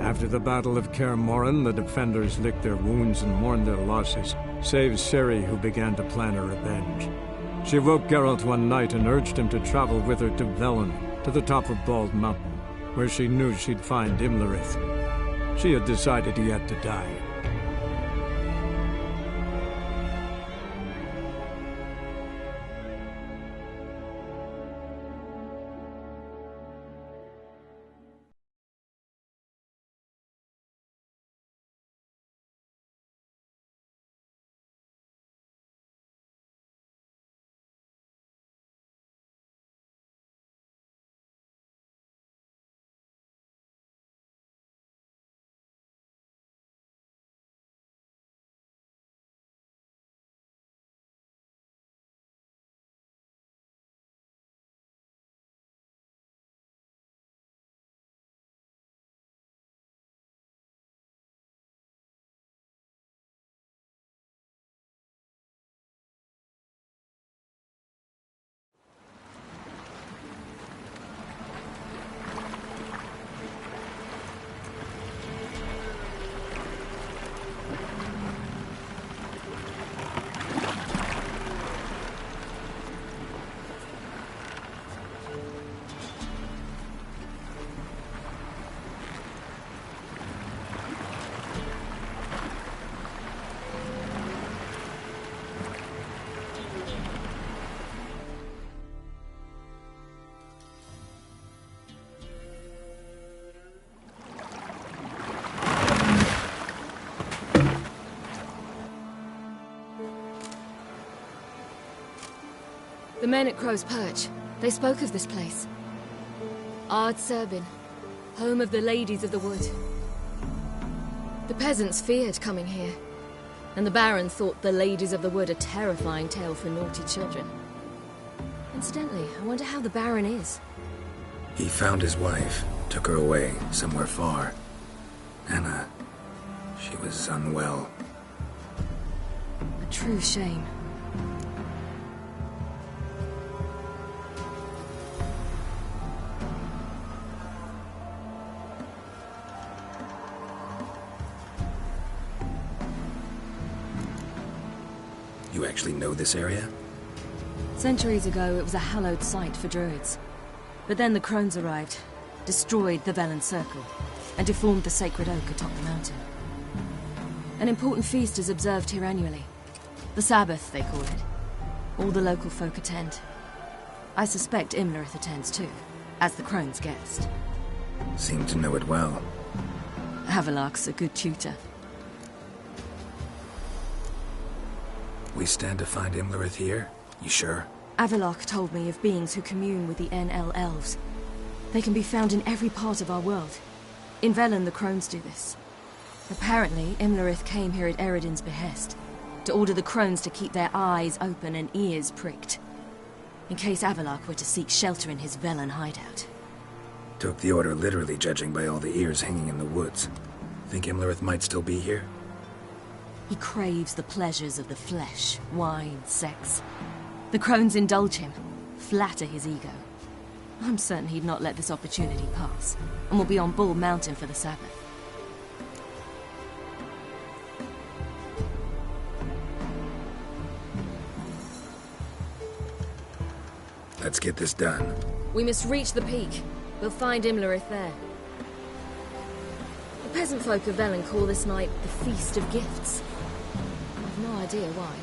After the Battle of Kaer Morhen, the defenders licked their wounds and mourned their losses, save Ciri, who began to plan her revenge. She woke Geralt one night and urged him to travel with her to Velen, to the top of Bald Mountain, where she knew she'd find Imlerith. She had decided he had to die. The men at Crow's Perch, they spoke of this place. Ard Serbin, home of the Ladies of the Wood. The peasants feared coming here, and the Baron thought the Ladies of the Wood a terrifying tale for naughty children. Incidentally, I wonder how the Baron is. He found his wife, took her away, somewhere far. Anna, she was unwell. A true shame. You actually know this area? Centuries ago, it was a hallowed site for druids. But then the crones arrived, destroyed the Velen Circle, and deformed the sacred oak atop the mountain. An important feast is observed here annually. The Sabbath, they call it. All the local folk attend. I suspect Imlerith attends too, as the crone's guest. Seem to know it well. Avalok's a good tutor. We stand to find Imlerith here? You sure? Avalok told me of beings who commune with the NL elves. They can be found in every part of our world. In Velen, the crones do this. Apparently, Imlerith came here at Eredin's behest, to order the crones to keep their eyes open and ears pricked, in case Avalok were to seek shelter in his Velen hideout. Took the order literally, judging by all the ears hanging in the woods. Think Imlerith might still be here? He craves the pleasures of the flesh, wine, sex. The crones indulge him, flatter his ego. I'm certain he'd not let this opportunity pass, and will be on Bull Mountain for the Sabbath. Let's get this done. We must reach the peak. We'll find Imlerith there. The peasant folk of Velen call this night the Feast of Gifts. I've no idea why.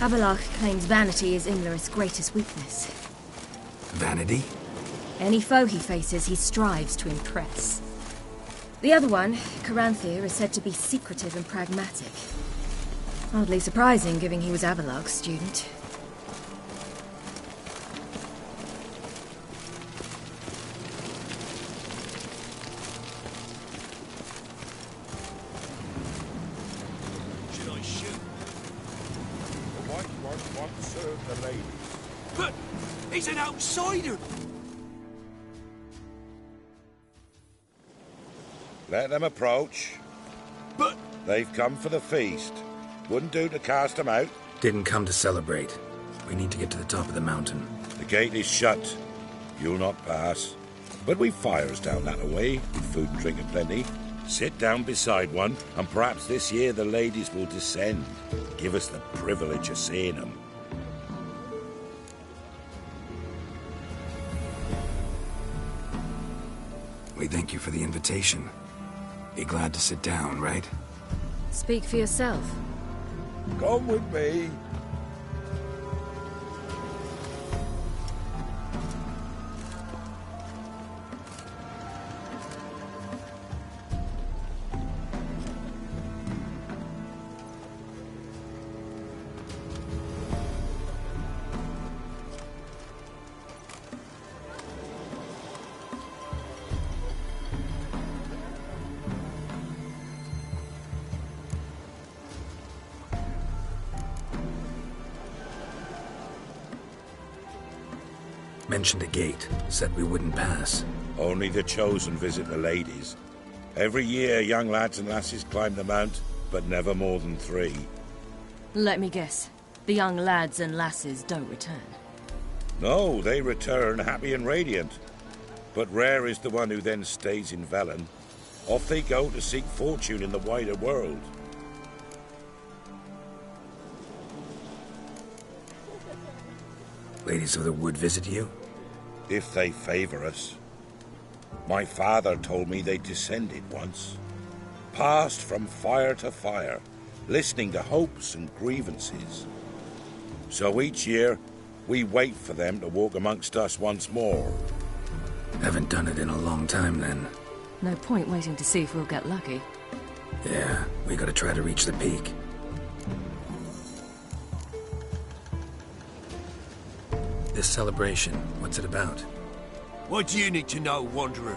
Abelard claims vanity is Imlerith's greatest weakness. Vanity? Any foe he faces, he strives to impress. The other one, Caranthir, is said to be secretive and pragmatic. Hardly surprising, given he was Abelard's student. Should I shoot? The White One wants to serve the ladies. But he's an outsider! Let them approach. But They've come for the feast. Wouldn't do to cast them out. Didn't come to celebrate. We need to get to the top of the mountain. The gate is shut. You'll not pass. But we've fires down that way, with food and drink aplenty. Sit down beside one, and perhaps this year the ladies will descend. Give us the privilege of seeing them. We thank you for the invitation. Be glad to sit down, right? Speak for yourself. Come with me. Mentioned a gate. Said we wouldn't pass. Only the chosen visit the ladies. Every year, young lads and lasses climb the mount, but never more than 3. Let me guess. The young lads and lasses don't return. No, they return happy and radiant. But rare is the one who then stays in Velen. Off they go to seek fortune in the wider world. Ladies of the Wood visit you? If they favor us. My father told me they descended once. Passed from fire to fire, listening to hopes and grievances. So each year, we wait for them to walk amongst us once more. Haven't done it in a long time, then. No point waiting to see if we'll get lucky. Yeah, we gotta try to reach the peak. This celebration, what's it about? what do you need to know, Wanderer?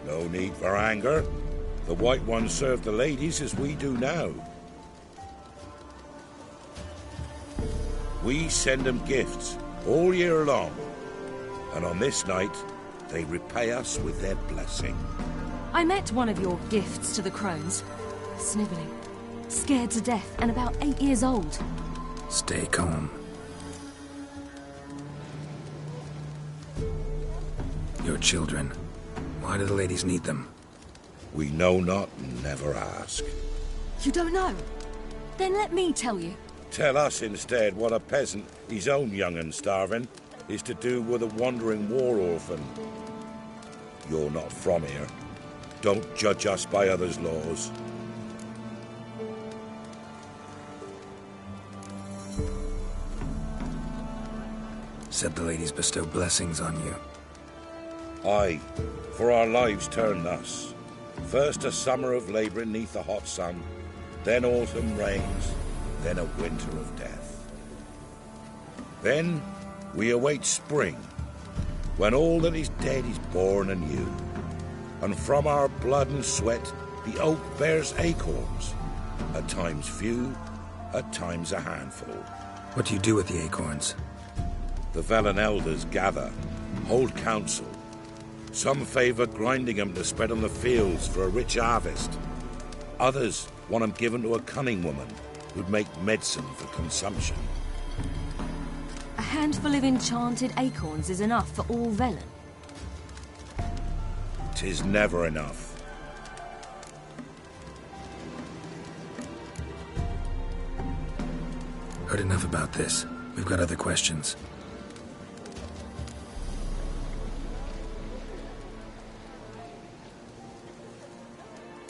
No need for anger. The White Ones serve the ladies as we do now. We send them gifts all year long. And on this night, they repay us with their blessing. I met one of your gifts to the crones. Snivelling. Scared to death and about 8 years old. Stay calm. Your children. Why do the ladies need them? We know not and never ask. You don't know? Then let me tell you. Tell us instead what a peasant, his own young and starving, is to do with a wandering war orphan. You're not from here. Don't judge us by others' laws. Said the ladies bestow blessings on you. Aye, for our lives turn thus. First a summer of labouring neath the hot sun, then autumn rains, then a winter of death. Then we await spring, when all that is dead is born anew. And from our blood and sweat the oak bears acorns, at times few, at times a handful. What do you do with the acorns? The Velen elders gather, hold council. Some favour grinding them to spread on the fields for a rich harvest. Others want them given to a cunning woman who'd make medicine for consumption. A handful of enchanted acorns is enough for all Velen. 'Tis never enough. Heard enough about this. We've got other questions.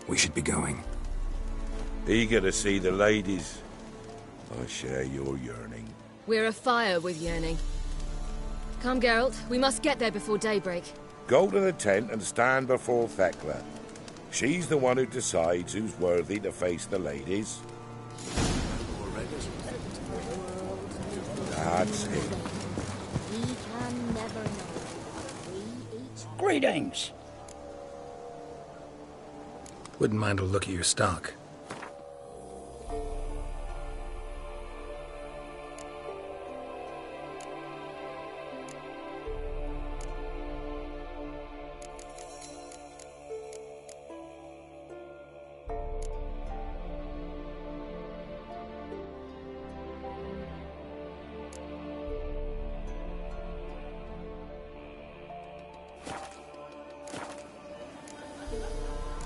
We should be going. Eager to see the ladies. I share your yearning. We're afire with yearning. Come, Geralt. We must get there before daybreak. Go to the tent and stand before Thekla. She's the one who decides who's worthy to face the ladies. That's it. We can never know. We each... Greetings. Wouldn't mind a look at your stock.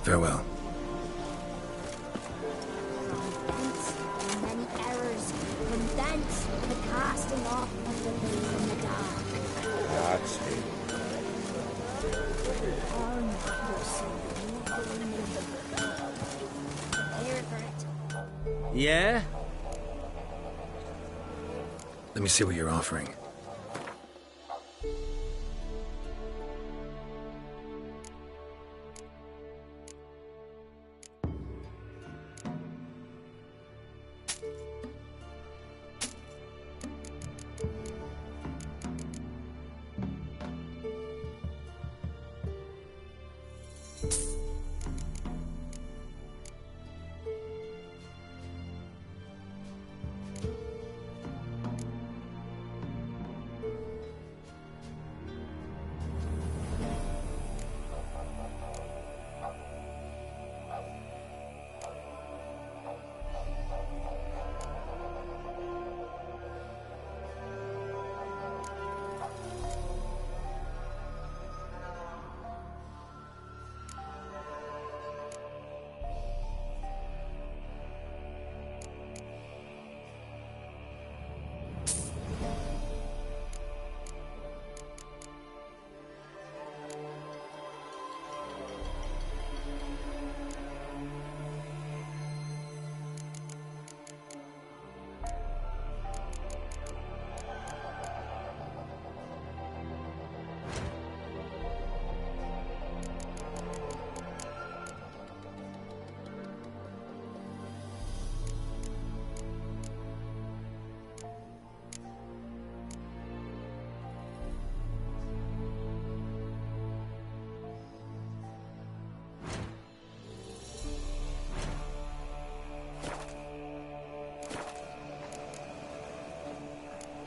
Farewell. Thence, and many errors, from thence, the casting off of the veil in the dark. That's it. Are not your soul prepare for it. Yeah? Let me see what you're offering.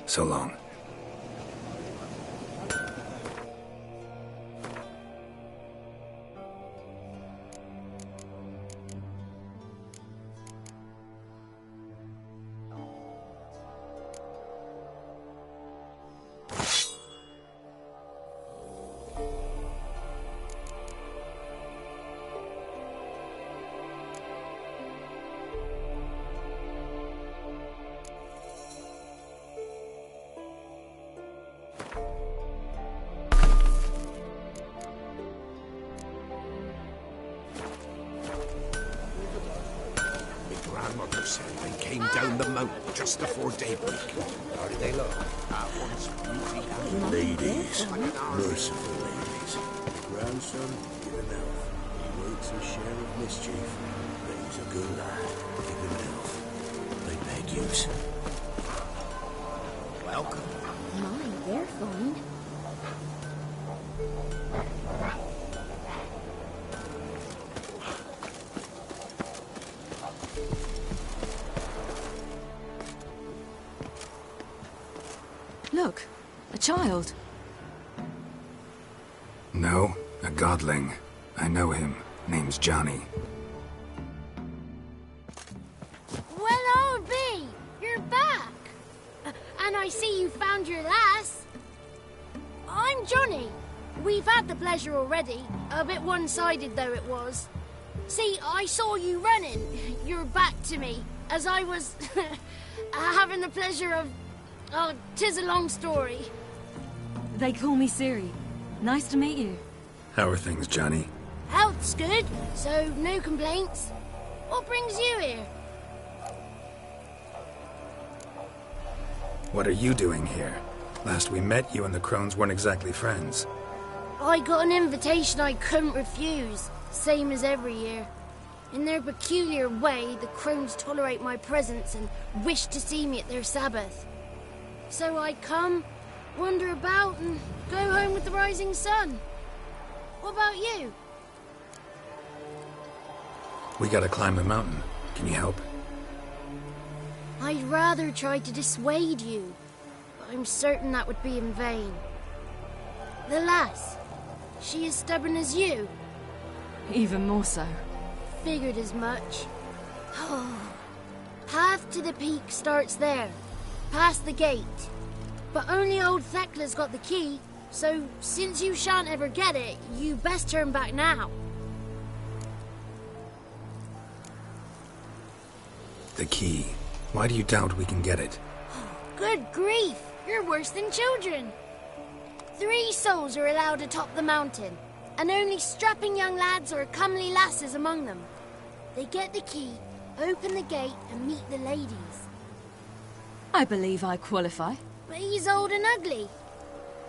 So long. Grandmother said they came down the mountain just before daybreak. How did they look? At once beauty and Ladies, merciful ladies. Grandson, give him health. He waits a share of mischief, but he's a good lad. Give him health. They beg yous. welcome. My, they're fine. Look, a child. No, a godling. I know him. Name's Johnny. Well, oh, B, you're back. And I see you found your lass. I'm Johnny. We've had the pleasure already, a bit one-sided though it was. See, I saw you running, your back to me, as I was having the pleasure of... Oh, 'tis a long story. They call me Ciri. Nice to meet you. How are things, Johnny? Health's good, so no complaints. What brings you here? What are you doing here? Last we met, you and the crones weren't exactly friends. I got an invitation I couldn't refuse, same as every year. In their peculiar way, the crones tolerate my presence and wish to see me at their Sabbath. So I come, wander about, and go home with the rising sun. What about you? We gotta climb the mountain. Can you help? I'd rather try to dissuade you, but I'm certain that would be in vain. The lass, she as stubborn as you? Even more so. Figured as much. Path to the peak starts there, past the gate. But only old Thekla's got the key, so since you shan't ever get it, you best turn back now. The key. Why do you doubt we can get it? Good grief! You're worse than children. 3 souls are allowed atop the mountain, and only strapping young lads or comely lasses among them. They get the key, open the gate, and meet the ladies. I believe I qualify. But he's old and ugly.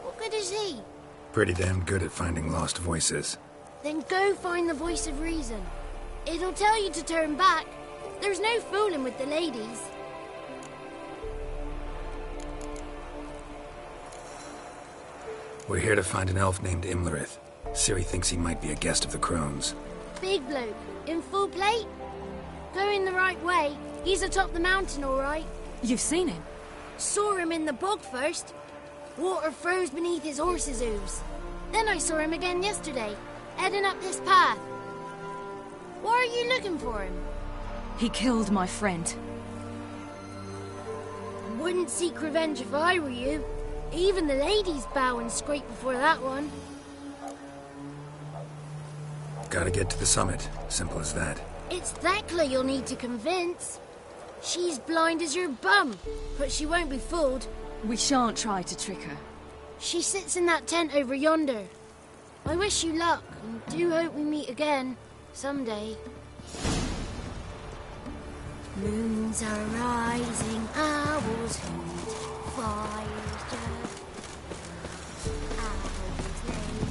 What good is he? Pretty damn good at finding lost voices. Then go find the voice of reason. It'll tell you to turn back. There's no fooling with the ladies. We're here to find an elf named Imlerith. Ciri thinks he might be a guest of the crones. Big bloke, in full plate? Going the right way. He's atop the mountain, all right. You've seen him? Saw him in the bog first. Water froze beneath his horse's hooves. Then I saw him again yesterday, heading up this path. Why are you looking for him? He killed my friend. Wouldn't seek revenge if I were you. Even the ladies bow and scrape before that one. Gotta get to the summit. Simple as that. It's Thekla you'll need to convince. She's blind as your bum, but she won't be fooled. We shan't try to trick her. She sits in that tent over yonder. I wish you luck, and do hope we meet again, someday. Moons are rising, owls hoot, fires just hours late.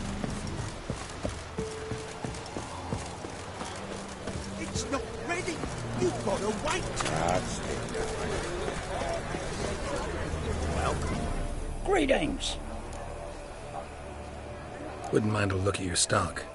It's not ready. You've got to wait. That's it. Welcome. Greetings. Wouldn't mind a look at your stock.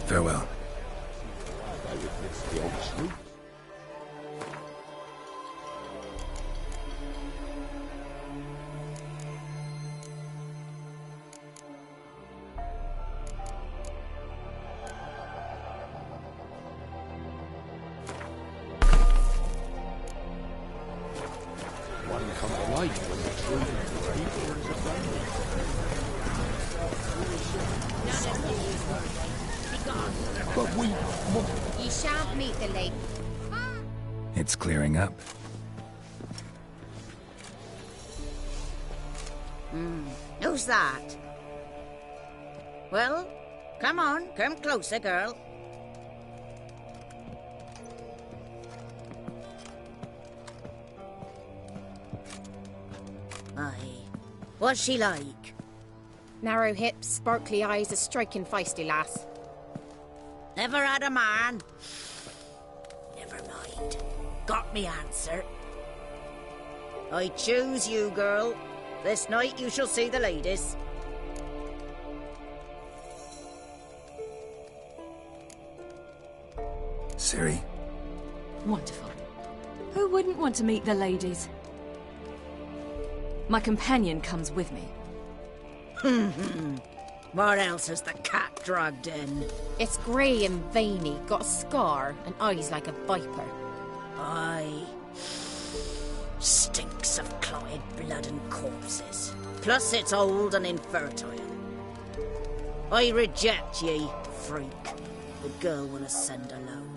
Farewell. One come to life when the truth of the people is abundant. But we must. Ye shan't meet the lady. It's clearing up. Who's that? Well, come on, come closer, girl. Aye. What's she like? Narrow hips, sparkly eyes, a striking feisty lass. Never had a man? Never mind. Got me answer. I choose you, girl. This night you shall see the ladies. Ciri, Wonderful. Who wouldn't want to meet the ladies? My companion comes with me. What else has the cat dragged in? It's grey and veiny, got a scar, and eyes like a viper. Aye. Stinks of clotted blood and corpses. Plus it's old and infertile. I reject ye, freak. The girl will ascend alone.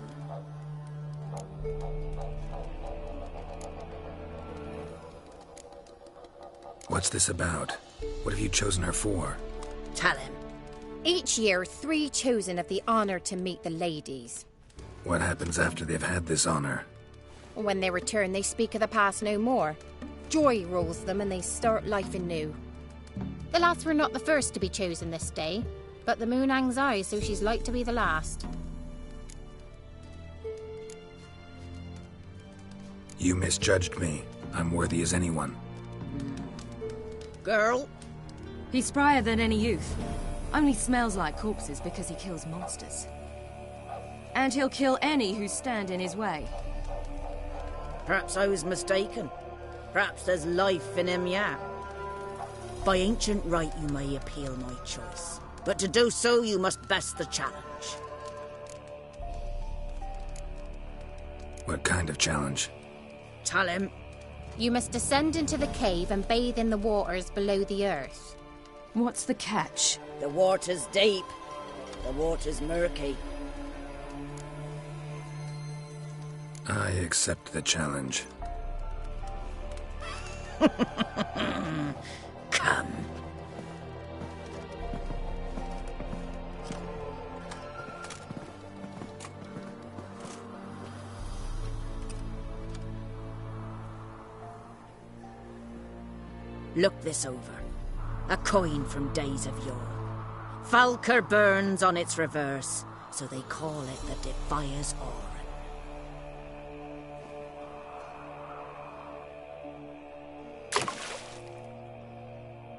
What's this about? What have you chosen her for? Tell him. Each year, 3 chosen have the honor to meet the ladies. What happens after they've had this honor? When they return, they speak of the past no more. Joy rules them and they start life anew. The lads were not the first to be chosen this day, but the moon hangs high, so she's like to be the last. You misjudged me. I'm worthy as anyone. Girl? He's sprier than any youth. Only smells like corpses because he kills monsters. And he'll kill any who stand in his way. Perhaps I was mistaken. Perhaps there's life in him yet. By ancient right you may appeal my choice, but to do so you must best the challenge. What kind of challenge? Tell him. You must descend into the cave and bathe in the waters below the earth. What's the catch? The water's deep. The water's murky. I accept the challenge. Come. Look this over. A coin from days of yore. Falker burns on its reverse, so they call it the Defier's Oran.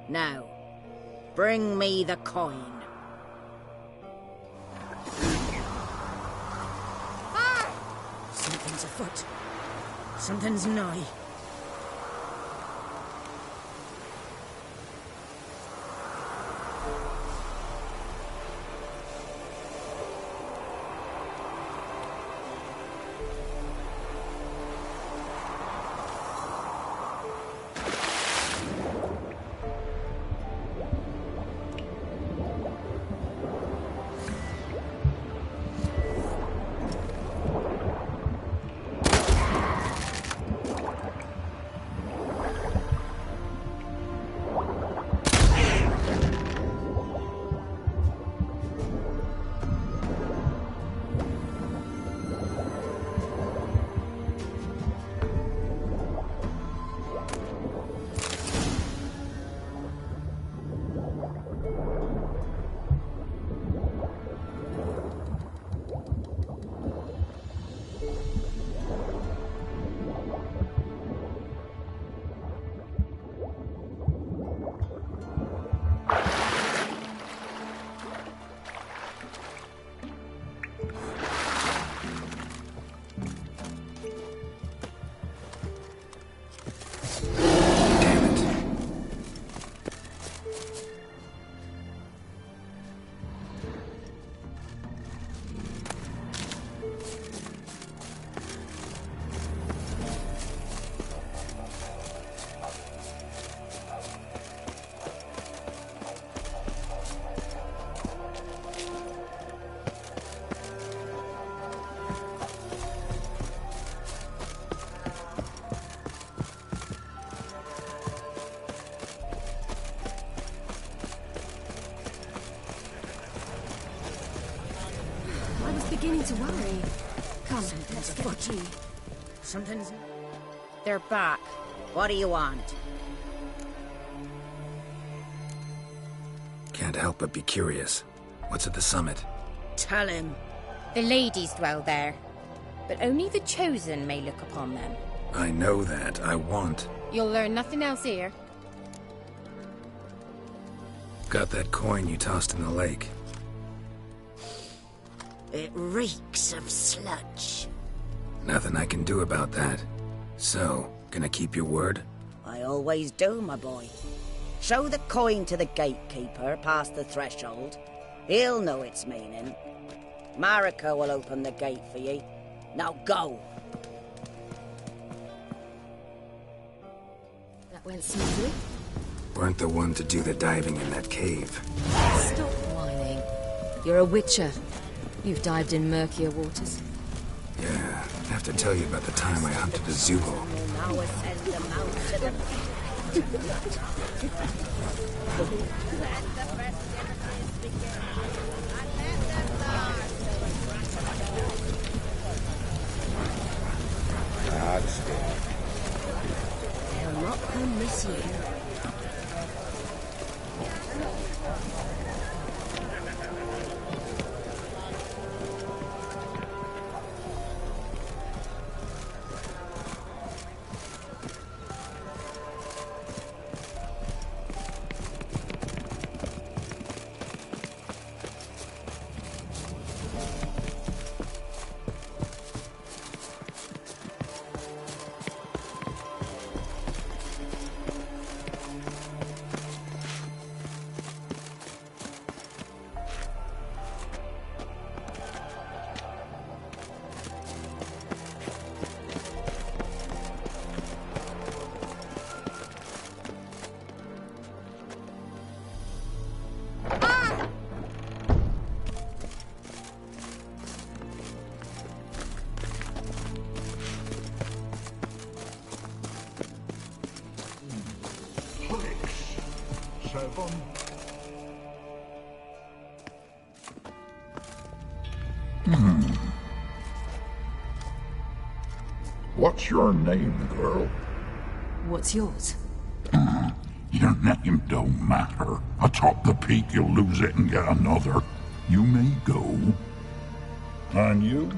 Now, bring me the coin. Something's afoot. Something's nigh. Beginning to worry. Come, let's get the key. Something's... They're back. What do you want? Can't help but be curious. What's at the summit? Tell him. The ladies dwell there, but only the chosen may look upon them. I know that. I want. You'll learn nothing else here. Got that coin you tossed in the lake. It reeks of sludge. Nothing I can do about that. So, gonna keep your word? I always do, my boy. Show the coin to the gatekeeper past the threshold. He'll know its meaning. Marika will open the gate for ye. Now go. That went smoothly. Weren't the one to do the diving in that cave. Stop whining. You're a witcher. You've dived in murkier waters. Yeah, I have to tell you about the time I hunted a Zoogle. Now ascend the mount to the God's still. They'll not come this year. What's your name, girl? What's yours? Your name don't matter. Atop the peak, you'll lose it and get another. You may go. And you?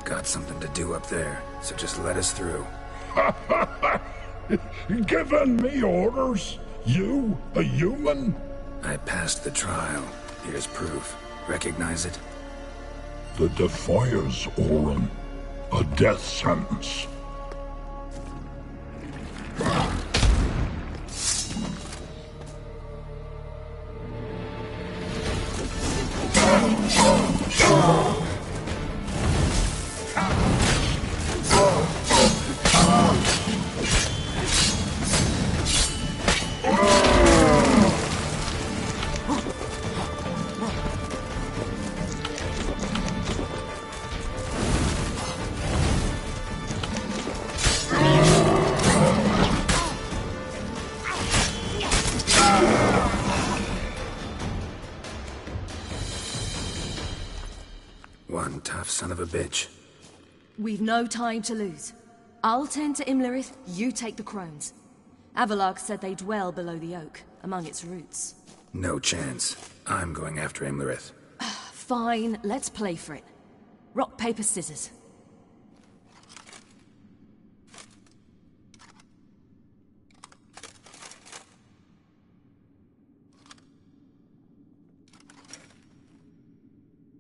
Got something to do up there, so just let us through. Giving me orders? You, a human? I passed the trial. Here's proof. Recognize it? The Defier's Orin. A death sentence. One tough son of a bitch. We've no time to lose. I'll tend to Imlerith, you take the crones. Avalark said they dwell below the oak, among its roots. No chance. I'm going after Imlerith. Fine, let's play for it. Rock, paper, scissors.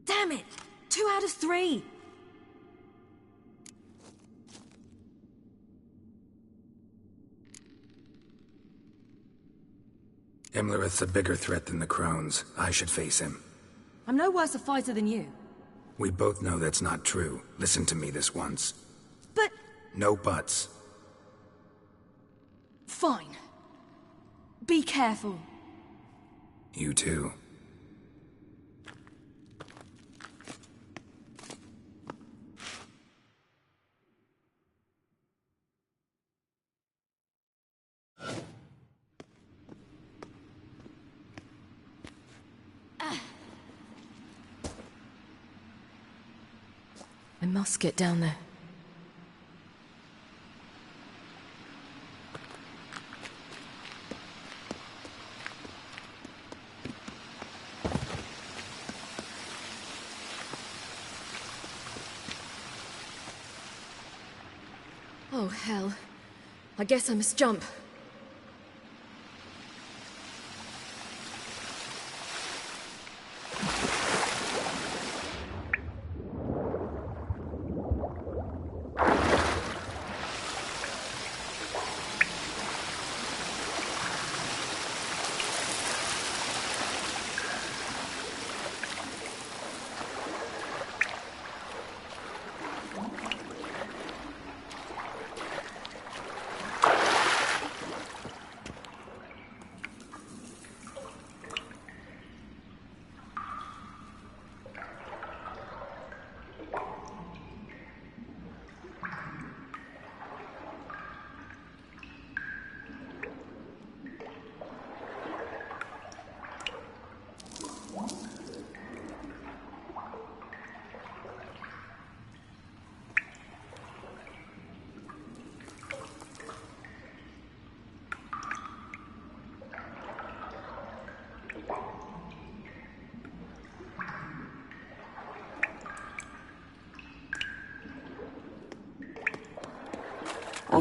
Damn it! 2 out of 3! Imlerith's a bigger threat than the crones. I should face him. I'm no worse a fighter than you. We both know that's not true. Listen to me this once. But... No buts. Fine. Be careful. You too. I must get down there. Oh, hell. I guess I must jump. How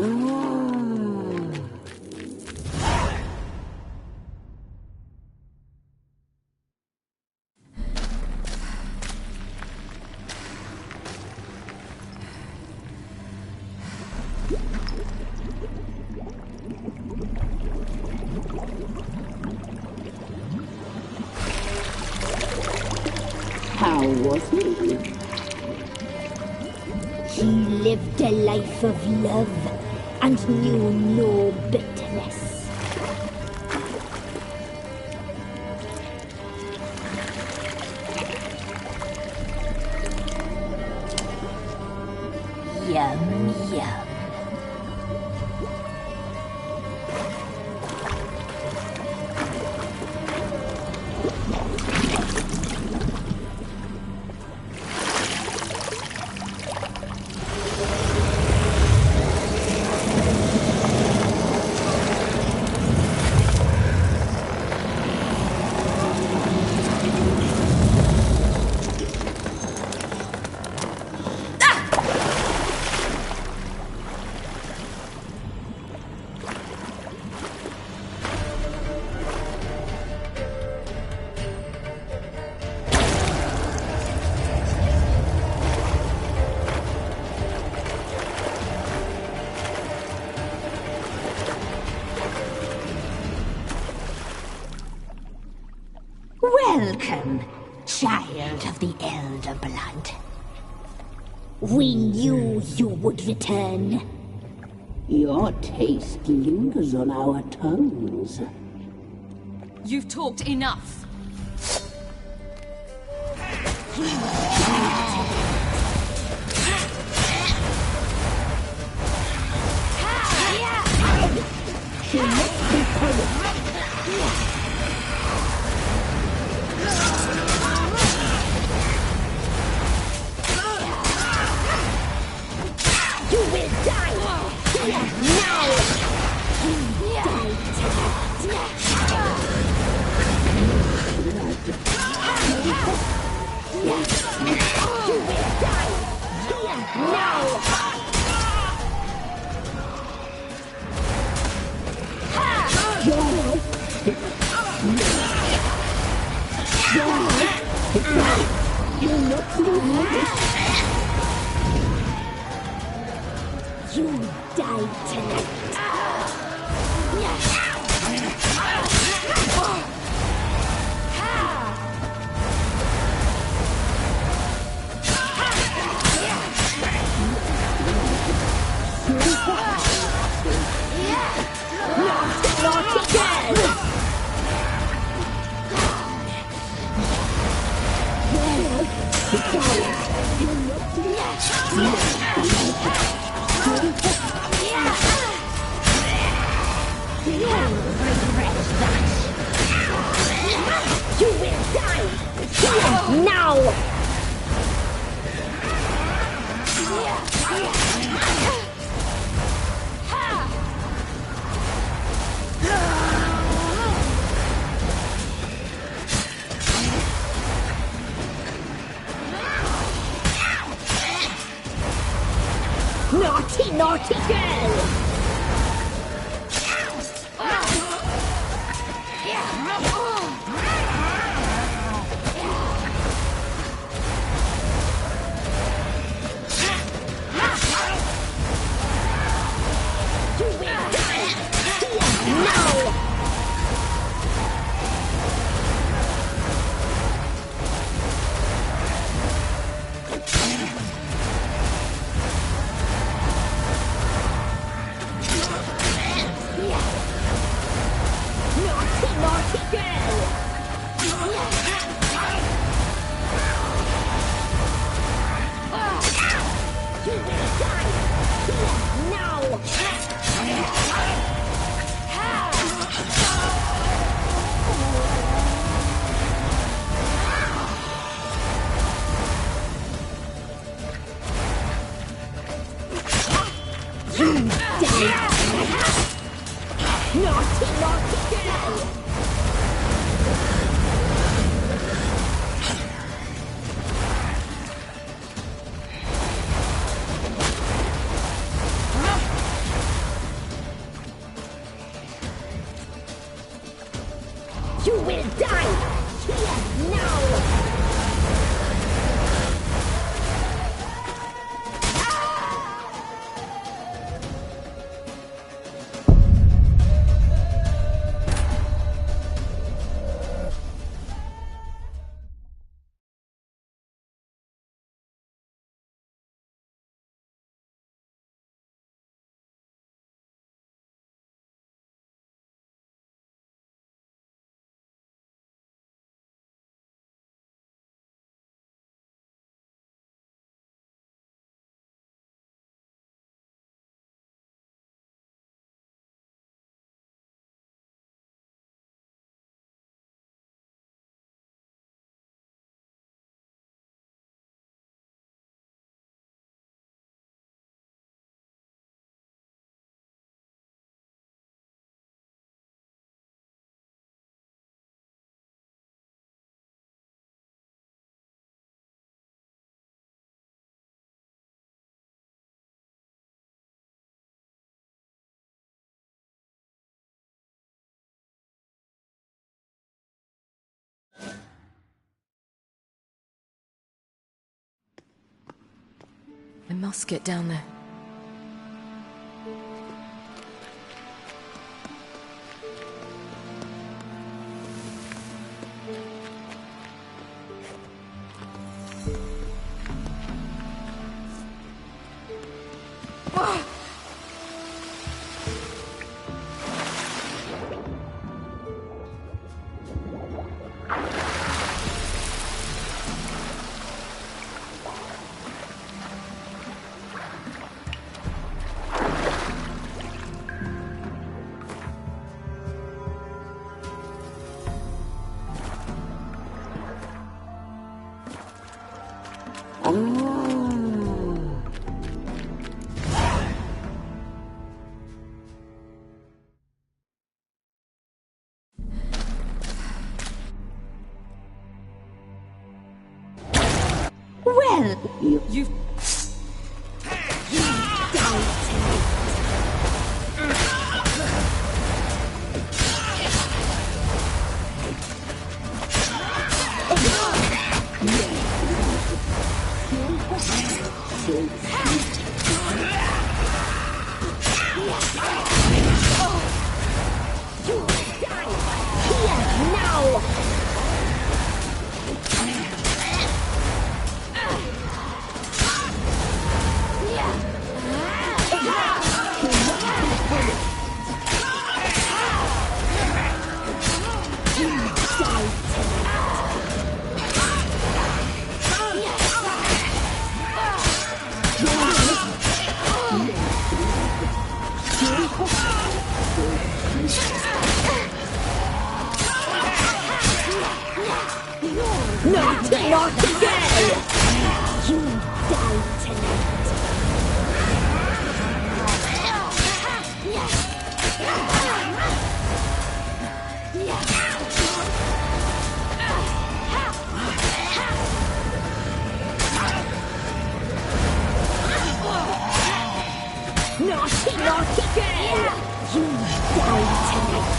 was he? He lived a life of love and knew no bitterness. Yum, yum. Welcome, child of the Elder Blood. We knew you would return. Your taste lingers on our tongues. You've talked enough. You die tonight. Naughty girl! You will die! Here, now! Naughty, naughty girl! I must get down there. Well, You've... Not again! You die tonight. Naughty, naughty girl! You die tonight.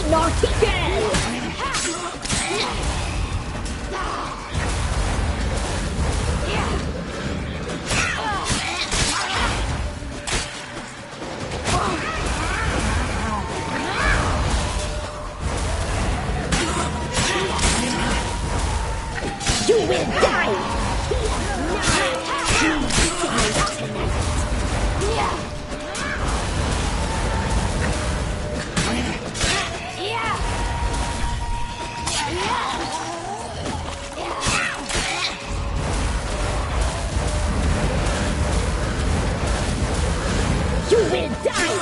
Naughty girl! You will die! You will die!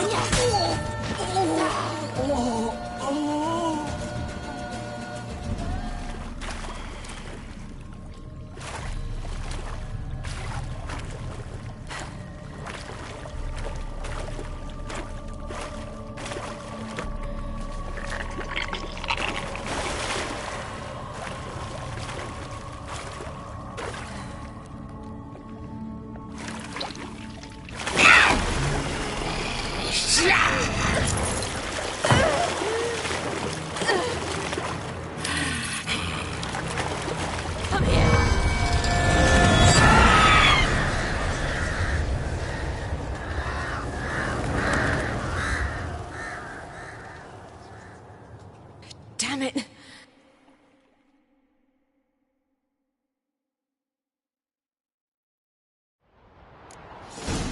Damn it!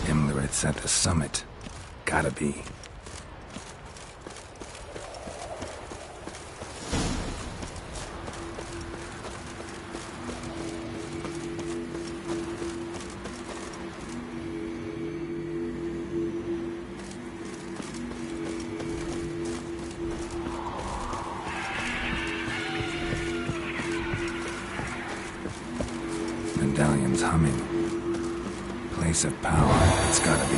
Imlerith's at the summit. Gotta be. Medallion's humming. Place of power, it's gotta be.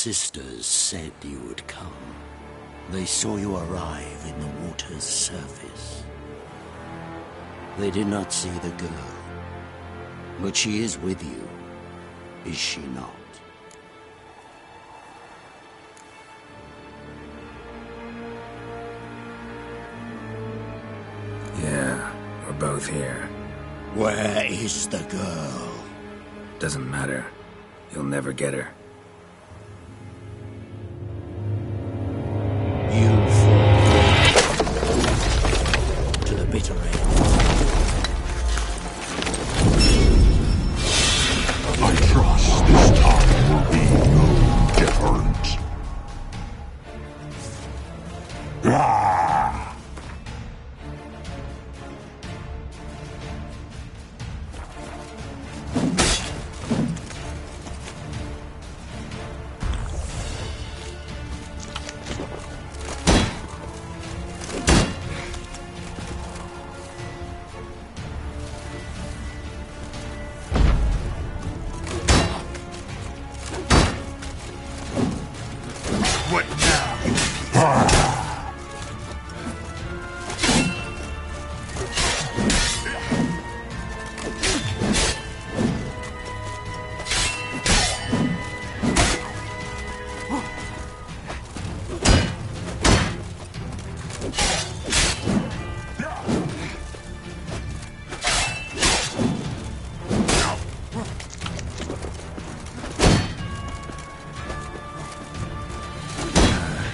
sisters said you would come. They saw you arrive in the water's surface. They did not see the girl. But she is with you, is she not? Yeah, we're both here. Where is the girl? Doesn't matter. You'll never get her. You fall to the bitter end. I trust this time will be no different. Ah! What now?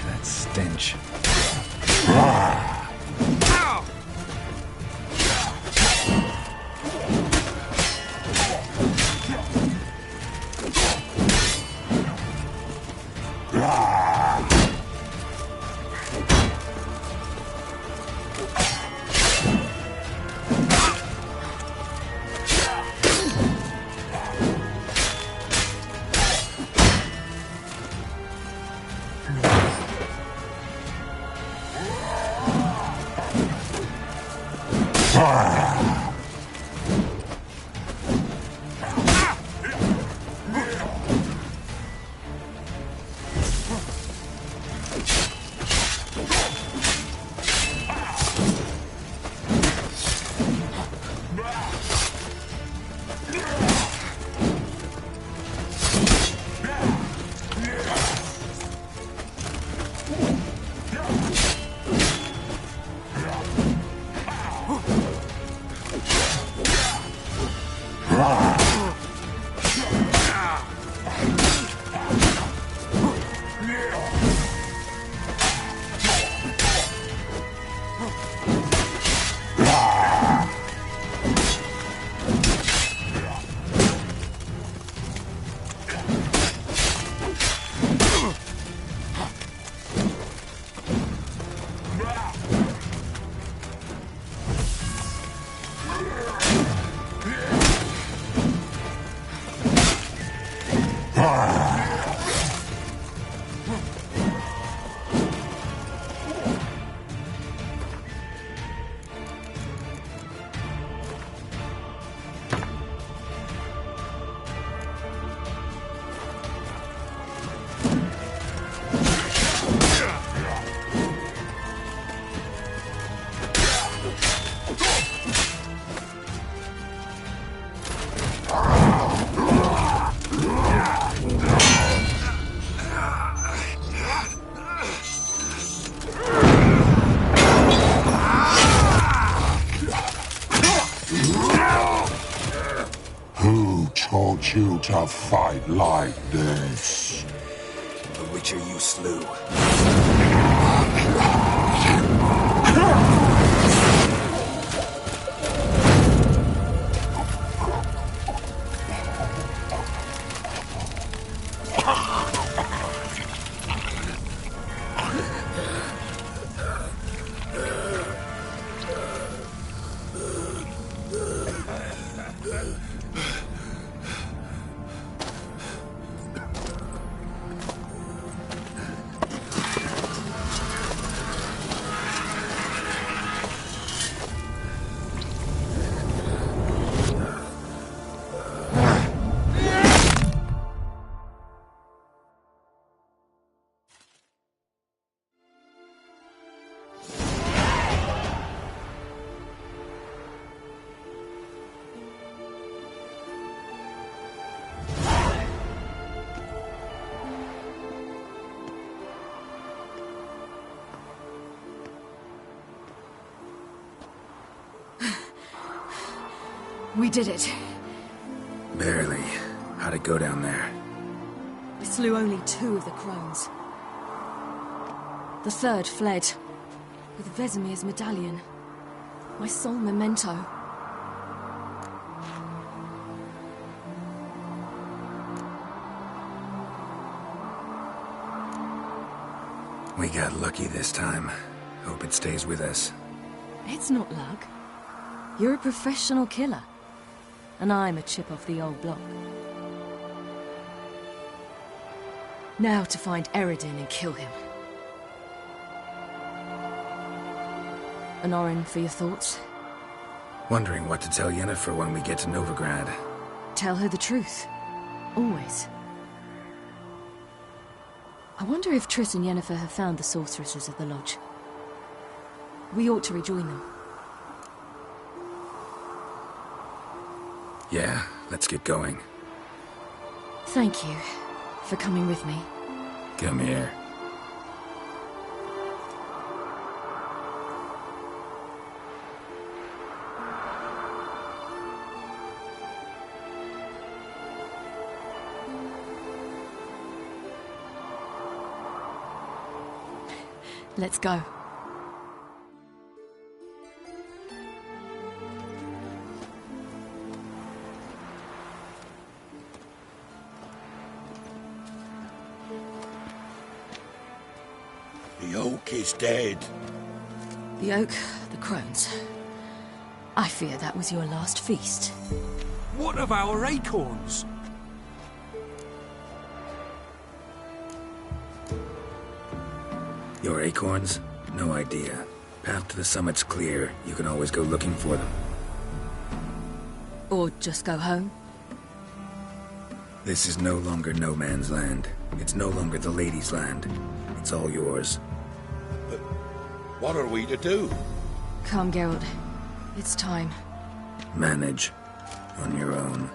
That stench. Who taught you to fight like this? The witcher you slew. We did it. Barely. How'd it go down there? We slew only 2 of the crones. The 3rd fled, with Vesemir's medallion. My sole memento. We got lucky this time. Hope it stays with us. It's not luck. You're a professional killer. And I'm a chip off the old block. Now to find Eredin and kill him. An Orin for your thoughts? Wondering what to tell Yennefer when we get to Novigrad. Tell her the truth. Always. I wonder if Triss and Yennefer have found the sorceresses of the Lodge. We ought to rejoin them. Yeah, let's get going. Thank you for coming with me. Come here. Let's go. The oak is dead. The oak, the crones. I fear that was your last feast. What of our acorns? Your acorns? No idea. Path to the summit's clear. You can always go looking for them. Or just go home. This is no longer no man's land. It's no longer the lady's land. It's all yours. But what are we to do? Come, Geralt. It's time. Manage. On your own.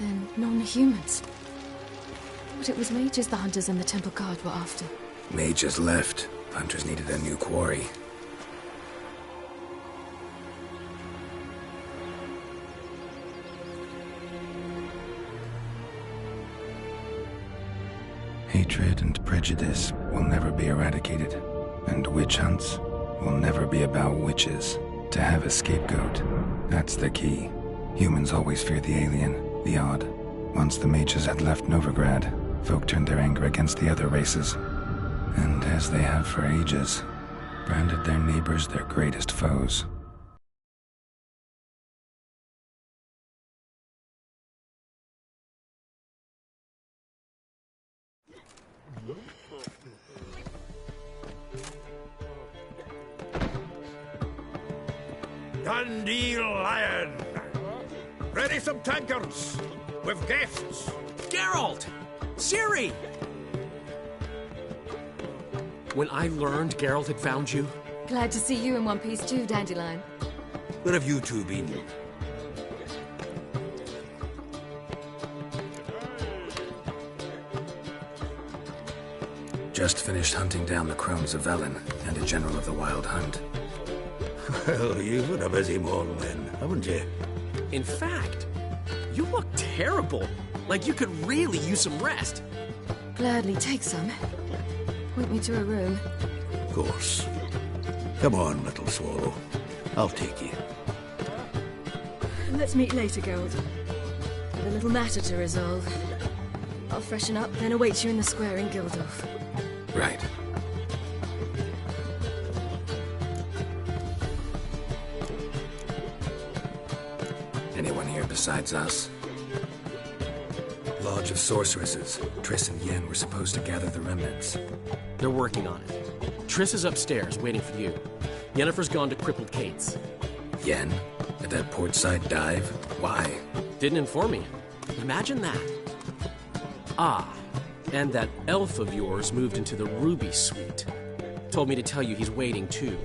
Then non-humans. Thought it was mages the hunters and the temple guard were after. Mages left. Hunters needed a new quarry. Hatred and prejudice will never be eradicated, and witch hunts will never be about witches. To have a scapegoat, that's the key. Humans always fear the alien, the odd. Once the mages had left Novigrad, folk turned their anger against the other races, and as they have for ages, branded their neighbors their greatest foes. Dundee Lion! Ready some tankards! With guests! Geralt! Ciri! When I learned Geralt had found you... Glad to see you in one piece too, Dandelion. Where have you two been? Just finished hunting down the crones of Velen and a general of the Wild Hunt. Well, you've been a busy morning then, haven't you? In fact, you look terrible. Like you could really use some rest. Gladly take some. Point me to a room. Of course. Come on, little swallow. I'll take you. Let's meet later, Geralt. I've a little matter to resolve. I'll freshen up, then await you in the square in Gildorf. Right. Anyone here besides us? Lodge of Sorceresses. Triss and Yen were supposed to gather the remnants. They're working on it. Triss is upstairs, waiting for you. Yennefer's gone to Crippled Kate's. Yen? At that portside dive? Why? Didn't inform me. Imagine that. Ah, and that elf of yours moved into the Ruby Suite. Told me to tell you he's waiting, too.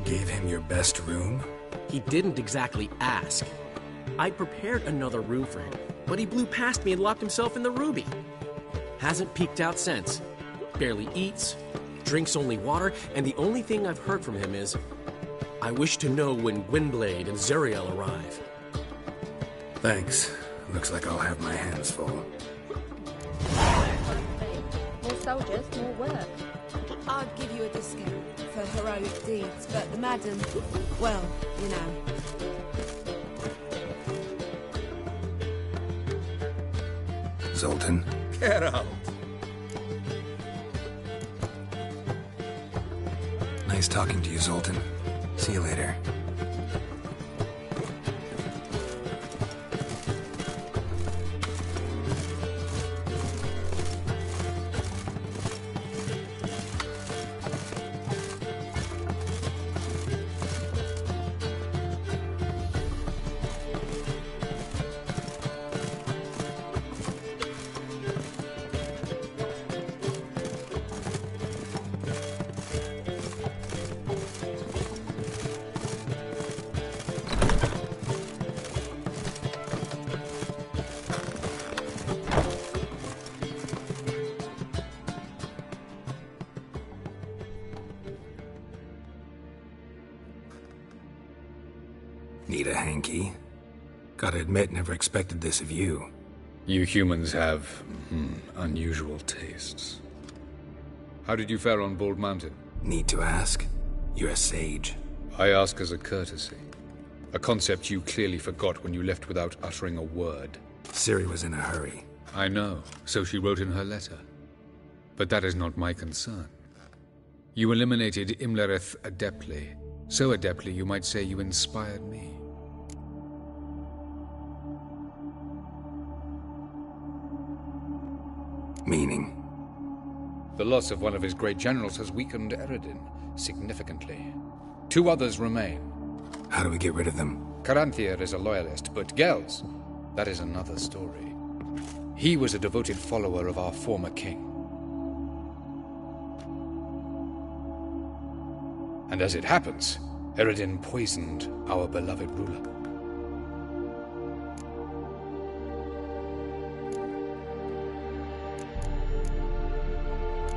Gave him your best room? He didn't exactly ask. I prepared another room for him, but he blew past me and locked himself in the Ruby. Hasn't peeked out since. Barely eats, drinks only water, and the only thing I've heard from him is, I wish to know when Gwynblade and Zuriel arrive. Thanks. Looks like I'll have my hands full. More soldiers, more work. I'd give you a discount for heroic deeds, but the madam, well, you know. Zoltan? Get out. Nice talking to you, Zoltan. See you later. Need a hanky? Gotta admit, never expected this of you. You humans have, unusual tastes. How did you fare on Bald Mountain? Need to ask? You're a sage. I ask as a courtesy. A concept you clearly forgot when you left without uttering a word. Ciri was in a hurry. I know, so she wrote in her letter. But that is not my concern. You eliminated Imlerith adeptly. So adeptly, you might say you inspired me. Meaning? The loss of one of his great generals has weakened Eredin significantly. 2 others remain. How do we get rid of them? Caranthir is a loyalist, but Gels, that is another story. He was a devoted follower of our former king. And as it happens, Eredin poisoned our beloved ruler.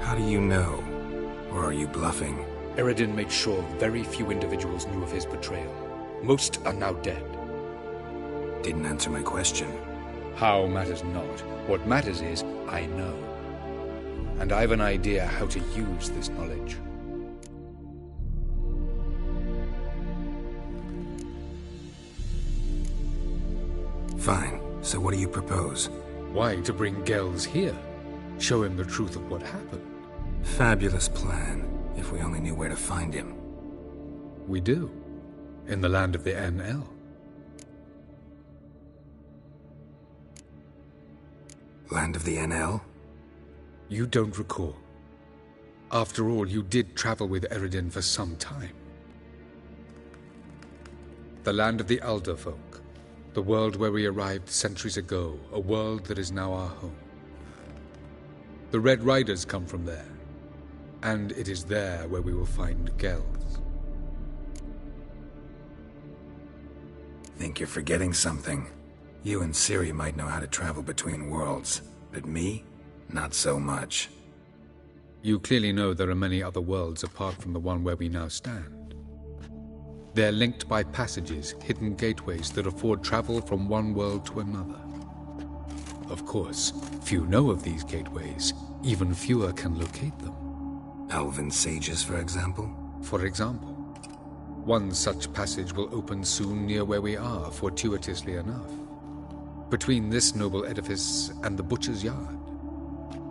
How do you know? Or are you bluffing? Eredin made sure very few individuals knew of his betrayal. Most are now dead. Didn't answer my question. How matters not. What matters is, I know. And I have an idea how to use this knowledge. Fine. So what do you propose? Why, to bring Gels here. Show him the truth of what happened. Fabulous plan, if we only knew where to find him. We do. In the land of the NL. Land of the NL? You don't recall. After all, you did travel with Eredin for some time. The land of the Alder folk. The world where we arrived centuries ago. A world that is now our home. The Red Riders come from there. And it is there where we will find Gels. Think you're forgetting something. You and Ciri might know how to travel between worlds, but me? Not so much. You clearly know there are many other worlds apart from the one where we now stand. They're linked by passages, hidden gateways that afford travel from one world to another. Of course, few know of these gateways. Even fewer can locate them. Elven sages, for example? For example. One such passage will open soon near where we are, fortuitously enough. Between this noble edifice and the butcher's yard.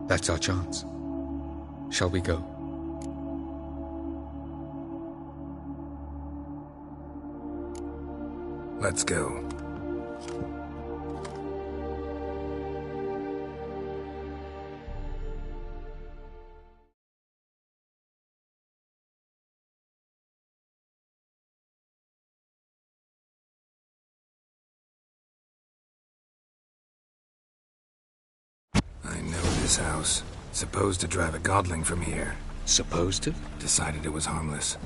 That's our chance. Shall we go? Let's go. I know this house. Supposed to drive a godling from here. Supposed to? Decided it was harmless.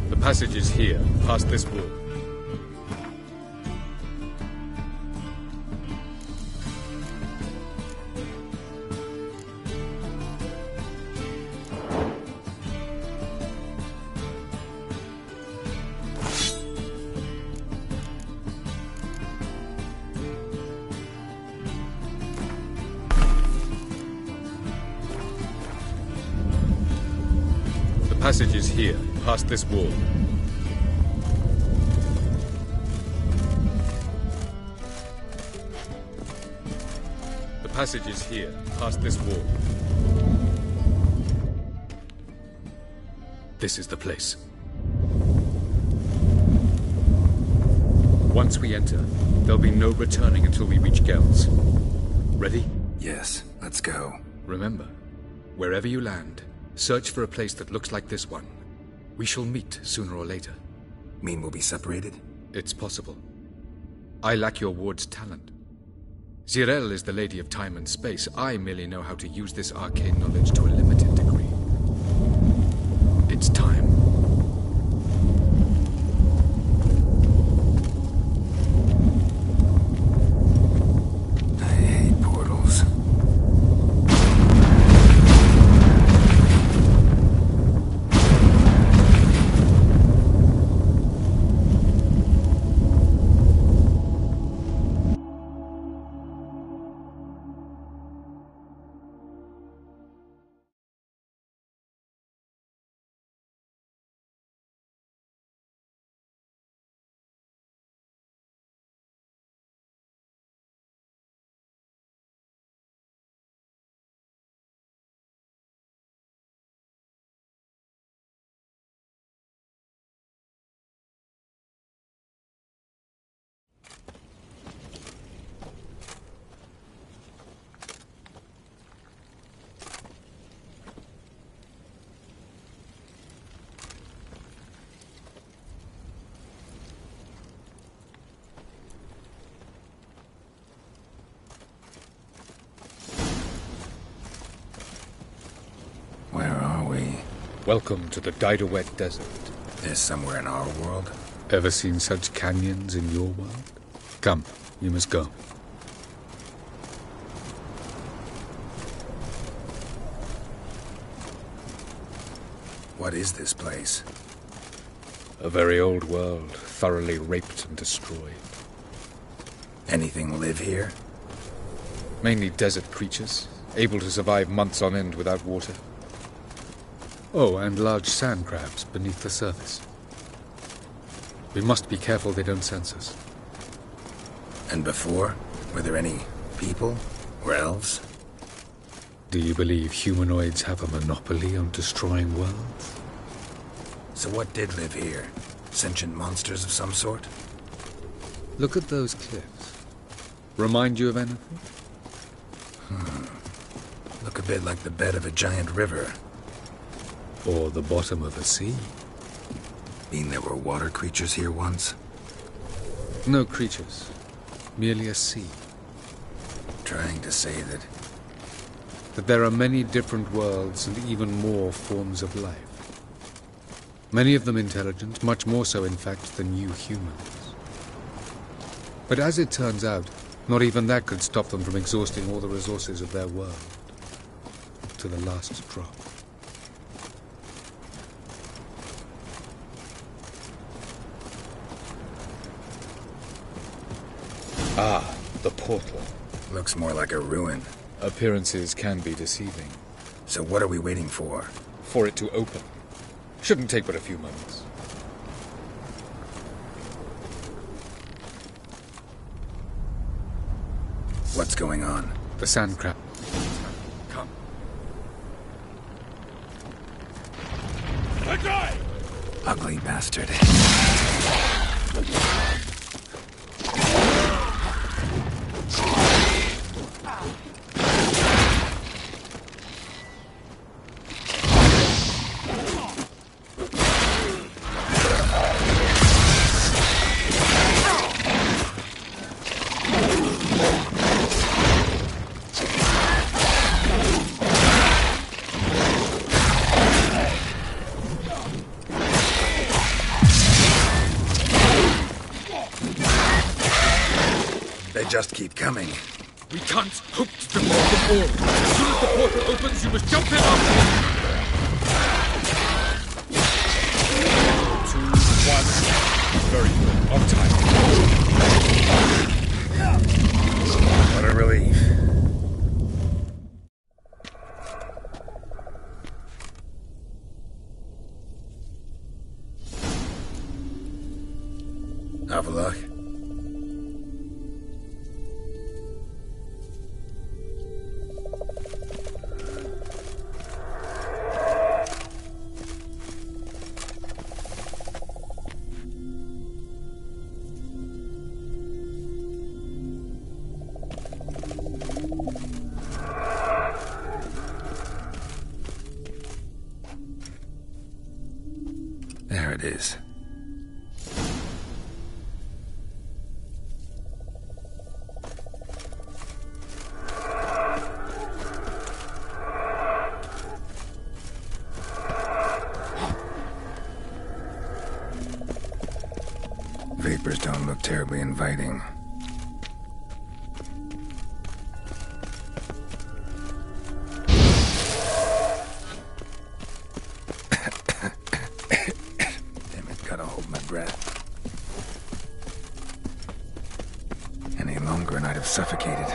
The passage is here, past this wall. The passage is here, past this wall. The passage is here, past this wall. This is the place. Once we enter, there'll be no returning until we reach Gel's. Ready? Yes, let's go. Remember, wherever you land, search for a place that looks like this one. We shall meet sooner or later. Mean we'll be separated? It's possible. I lack your ward's talent. Zirel is the Lady of Time and Space. I merely know how to use this arcane knowledge to a limited degree. It's time. I hate portals. Welcome to the Didowet Desert. This somewhere in our world? Ever seen such canyons in your world? Come, we must go. What is this place? A very old world, thoroughly raped and destroyed. Anything live here? Mainly desert creatures, able to survive months on end without water. Oh, and large sand crabs beneath the surface. We must be careful they don't sense us. And before? Were there any People? Or elves? Do you believe humanoids have a monopoly on destroying worlds? So what did live here? Sentient monsters of some sort? Look at those cliffs. Remind you of anything? Look a bit like the bed of a giant river. Or the bottom of a sea. Mean there were water creatures here once? No creatures. Merely a sea. Trying to say that there are many different worlds and even more forms of life. Many of them intelligent, much more so in fact than you humans. But as it turns out, not even that could stop them from exhausting all the resources of their world. To the last drop. Ah, the portal. Looks more like a ruin. Appearances can be deceiving. So what are we waiting for? For it to open. Shouldn't take but a few moments. What's going on? The sand crab. Come. That guy! Ugly bastard. They just keep coming. We can't hope to defeat them all. As soon as the portal opens, you must jump in after them. 2, 1. Very good. On time. What a relief. Avalok. There it is. Vapors don't look terribly inviting. Damn it, gotta hold my breath. Any longer and I'd have suffocated.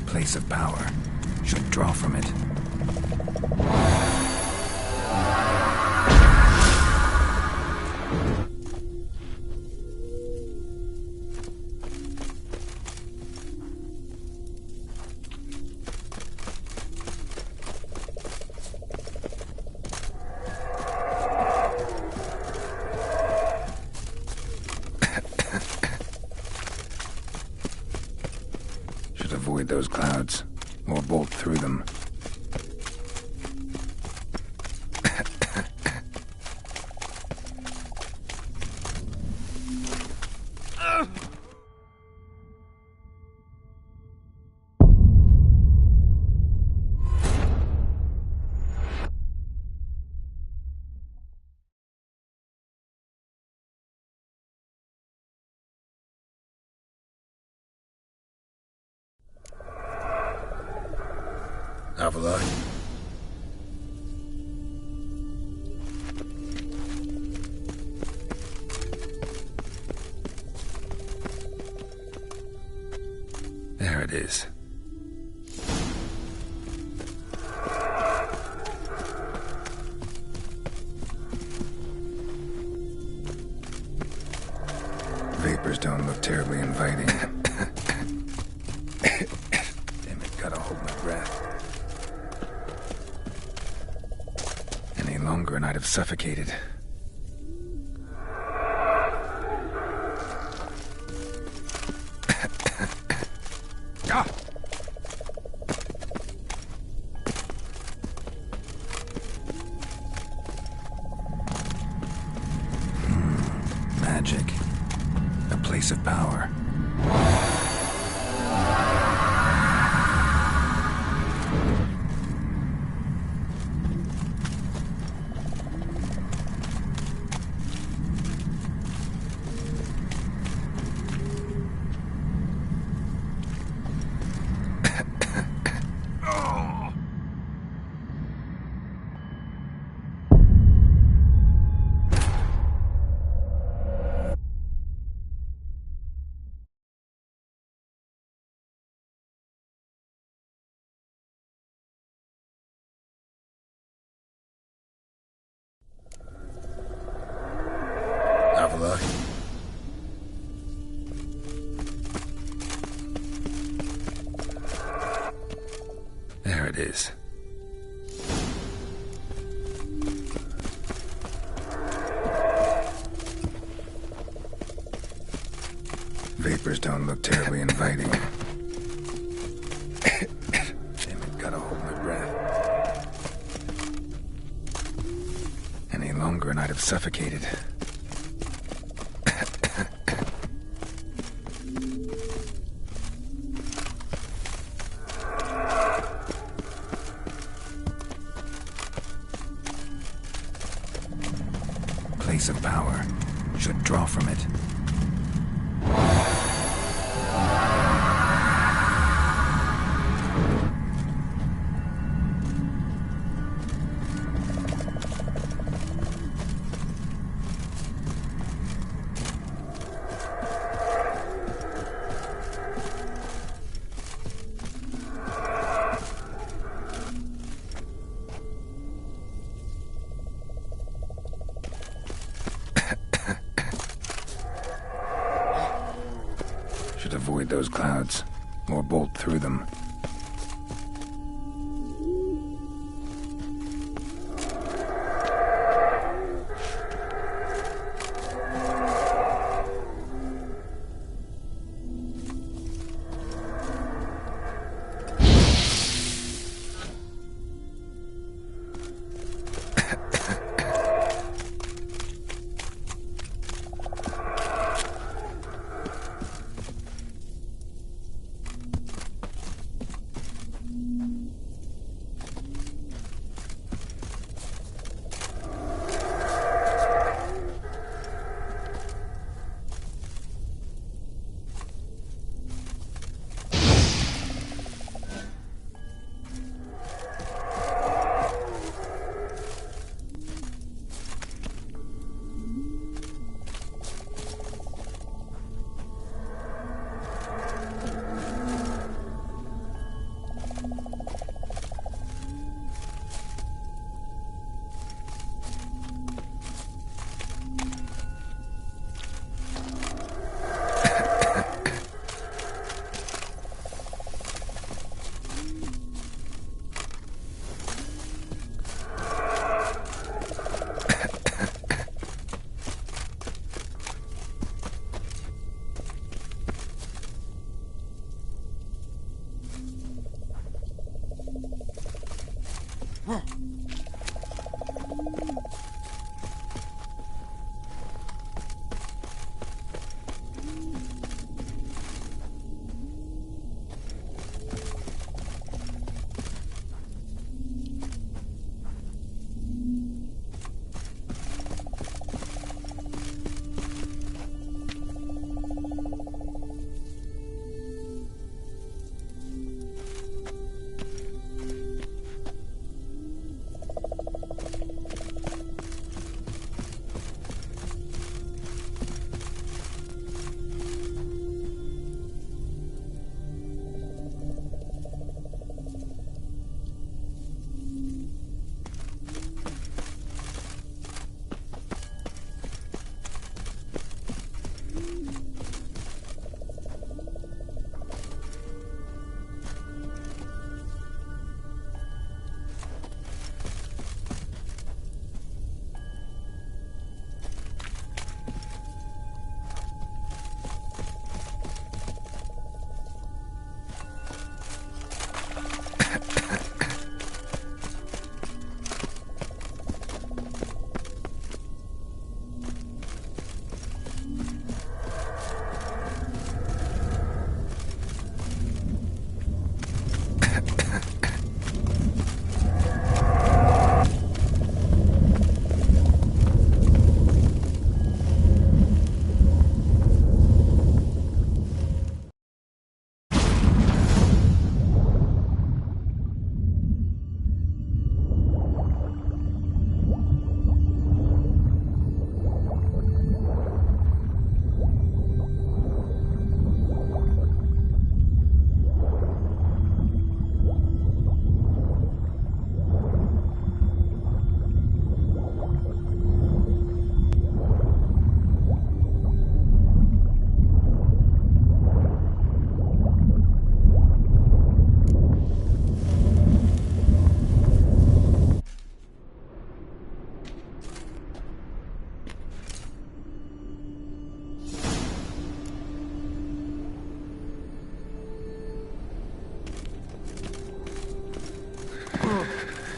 Place of power. Should draw from it. Should avoid those clouds, or bolt through them. Avalok. longer and I'd have suffocated. Ah! Magic. A place of power. Have a look. There it is. Vapors don't look terribly inviting. Damn it, gotta hold my breath. Any longer and I'd have suffocated. Place of power. Should draw from it. Should avoid those clouds, or bolt through them.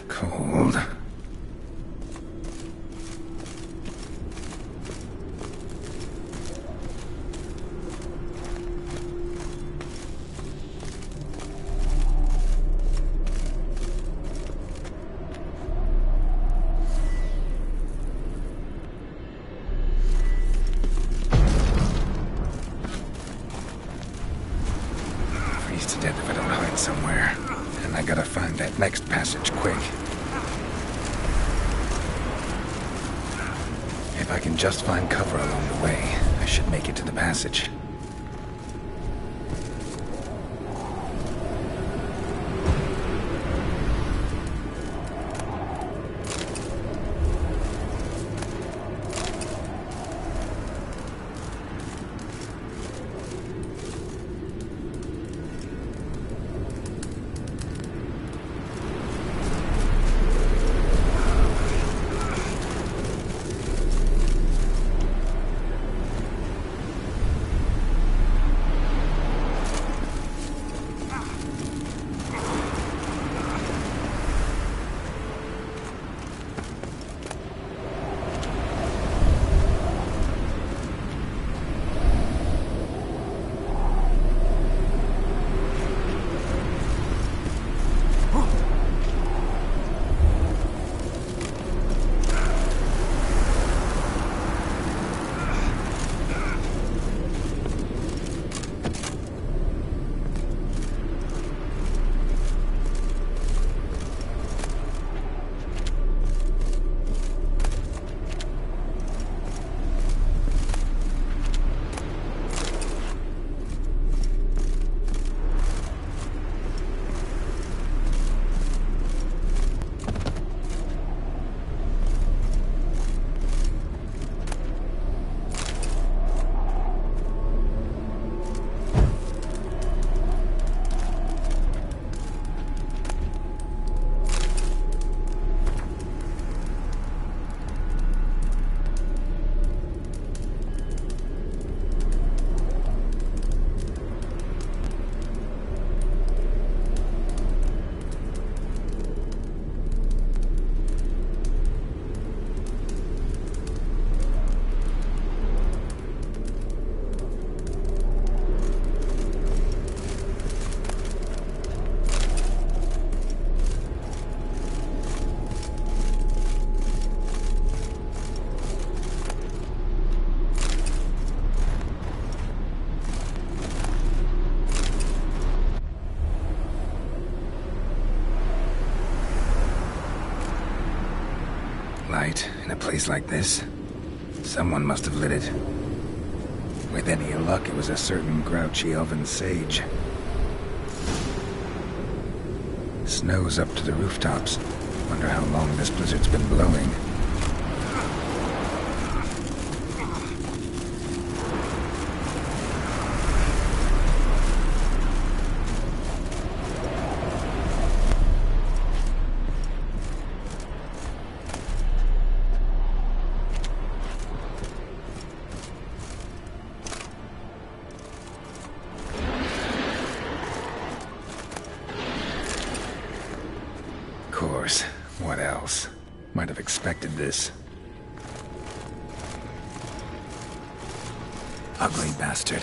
Cold. Freeze to death if I don't hide somewhere. And I gotta find that next passage quick. If I can just find cover along the way, I should make it to the passage. Light in a place like this? Someone must have lit it. With any luck, it was a certain grouchy elven sage. Snow's up to the rooftops. Wonder how long this blizzard's been blowing. Course. What else? Might have expected this. Ugly bastard.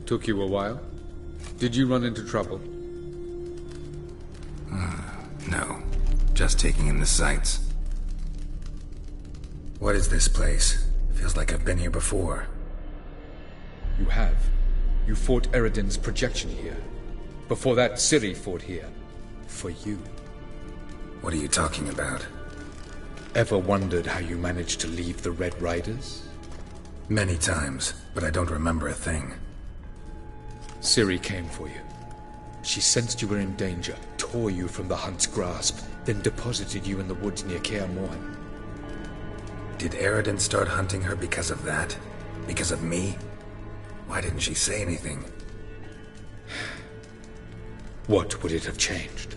Took you a while? Did you run into trouble? No. Just taking in the sights. What is this place? Feels like I've been here before. You have. You fought Eredin's projection here. Before that, Ciri fought here. For you. What are you talking about? Ever wondered how you managed to leave the Red Riders? Many times, but I don't remember a thing. Ciri came for you. She sensed you were in danger, tore you from the Hunt's grasp, then deposited you in the woods near Kaer Morhen. Did Eredin start hunting her because of that? Because of me? Why didn't she say anything? What would it have changed?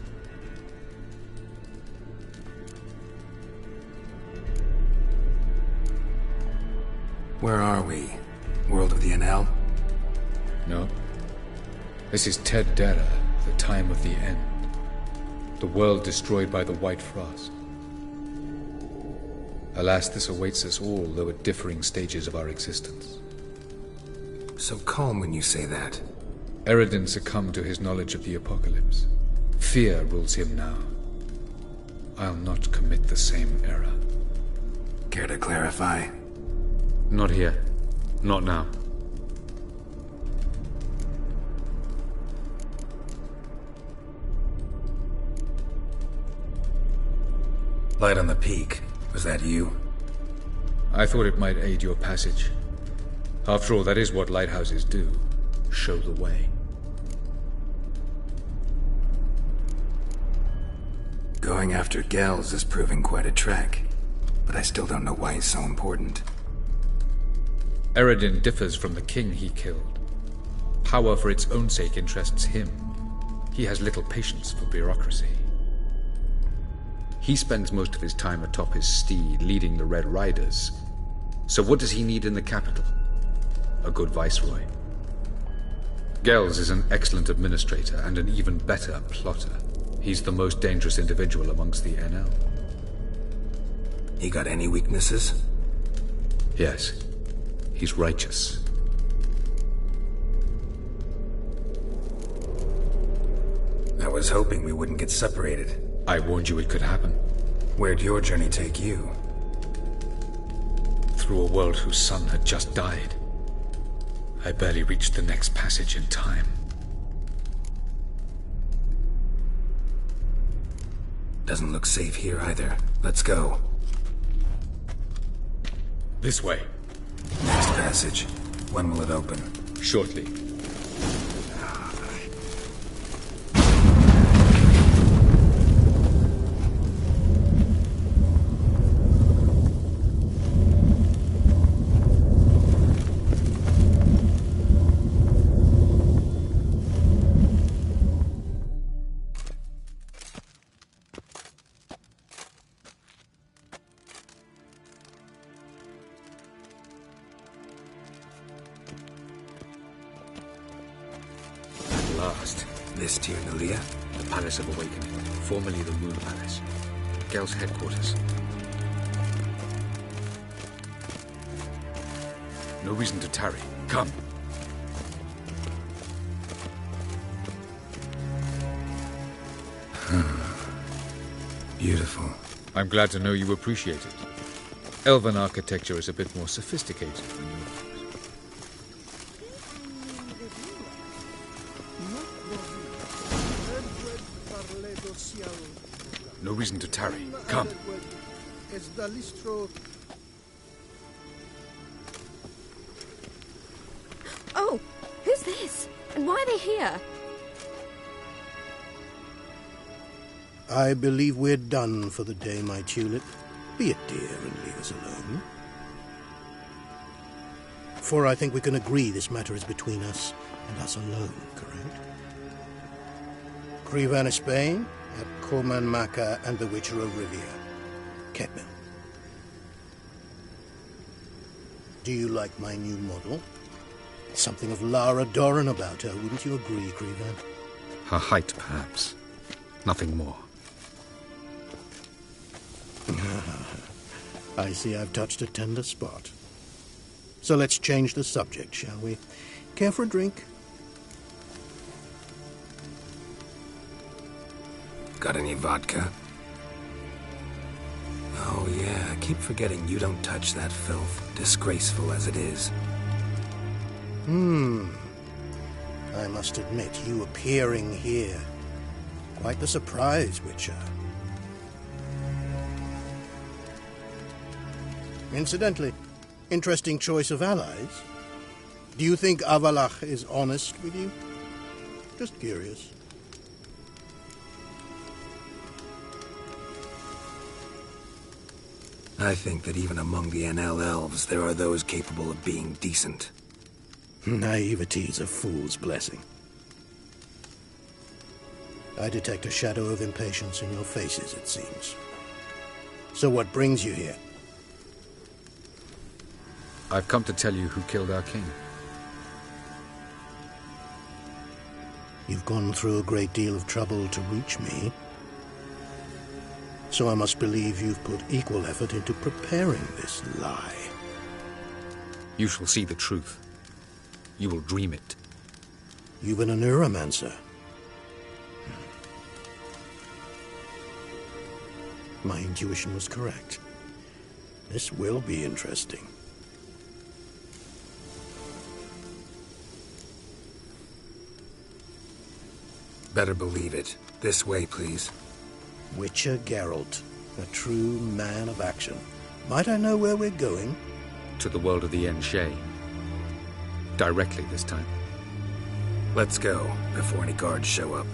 Where are we? World of the NL? No. This is Ted Dara, the time of the end. The world destroyed by the White Frost. Alas, this awaits us all, though at differing stages of our existence. So calm when you say that. Eredin succumbed to his knowledge of the apocalypse. Fear rules him now. I'll not commit the same error. Care to clarify? Not here. Not now. Light on the peak. Was that you? I thought it might aid your passage. After all, that is what lighthouses do. Show the way. Going after Gels is proving quite a trek. But I still don't know why he's so important. Eredin differs from the king he killed. Power for its own sake interests him. He has little patience for bureaucracy. He spends most of his time atop his steed, leading the Red Riders. So what does he need in the capital? A good viceroy. Gels is an excellent administrator and an even better plotter. He's the most dangerous individual amongst the NL. He got any weaknesses? Yes. He's righteous. I was hoping we wouldn't get separated. I warned you it could happen. Where'd your journey take you? Through a world whose sun had just died. I barely reached the next passage in time. Doesn't look safe here either. Let's go. This way. Next passage. When will it open? Shortly. This Tirnalia? The Palace of Awakening, formerly the Moon Palace. Gel's headquarters. No reason to tarry. Come. Beautiful. I'm glad to know you appreciate it. Elven architecture is a bit more sophisticated than yours. No reason to tarry. Come. Oh, who's this? And why are they here? I believe we're done for the day, my tulip. Be a dear and leave us alone. For I think we can agree this matter is between us and us alone, correct? Crevan of Spain, at Corman Maca and the Witcher of Rivia. Kedman. Do you like my new model? Something of Lara Doran about her, wouldn't you agree, Crevan? Her height, perhaps. Nothing more. I see I've touched a tender spot. So let's change the subject, shall we? Care for a drink? Got any vodka? Oh yeah, I keep forgetting you don't touch that filth, disgraceful as it is. I must admit, you appearing here, quite the surprise, Witcher. Incidentally, interesting choice of allies. Do you think Avalach is honest with you? Just curious. I think that even among the NL elves, there are those capable of being decent. Naivety is a fool's blessing. I detect a shadow of impatience in your faces, it seems. So what brings you here? I've come to tell you who killed our king. You've gone through a great deal of trouble to reach me. So I must believe you've put equal effort into preparing this lie. You shall see the truth. You will dream it. You've been a neuromancer. My intuition was correct. This will be interesting. Better believe it. This way, please. Witcher Geralt, a true man of action. Might I know where we're going? To the world of the Enshay. Directly this time. Let's go, before any guards show up.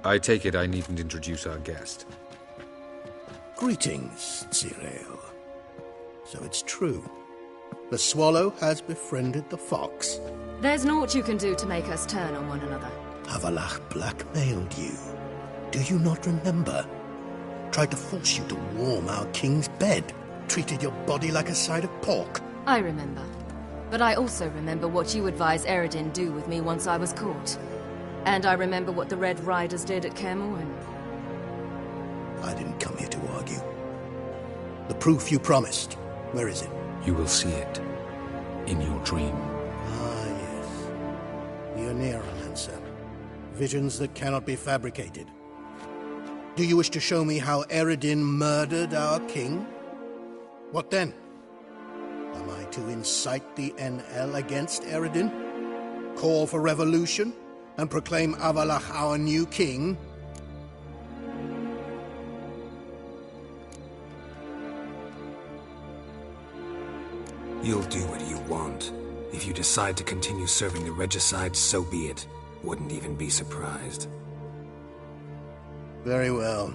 I take it I needn't introduce our guest. Greetings, Cyril. So it's true. The swallow has befriended the fox. There's naught you can do to make us turn on one another. Avalach blackmailed you. Do you not remember? Tried to force you to warm our king's bed. Treated your body like a side of pork. I remember. But I also remember what you advised Eredin do with me once I was caught. And I remember what the Red Riders did at Kaer Morhen. I didn't come here to argue. The proof you promised, where is it? You will see it. In your dream. Ah, yes. The Neuromancer. Visions that cannot be fabricated. Do you wish to show me how Eredin murdered our king? What then? Am I to incite the NL against Eredin? Call for revolution? And proclaim Avalach our new king? You'll do what you want. If you decide to continue serving the regicide, so be it. Wouldn't even be surprised. Very well.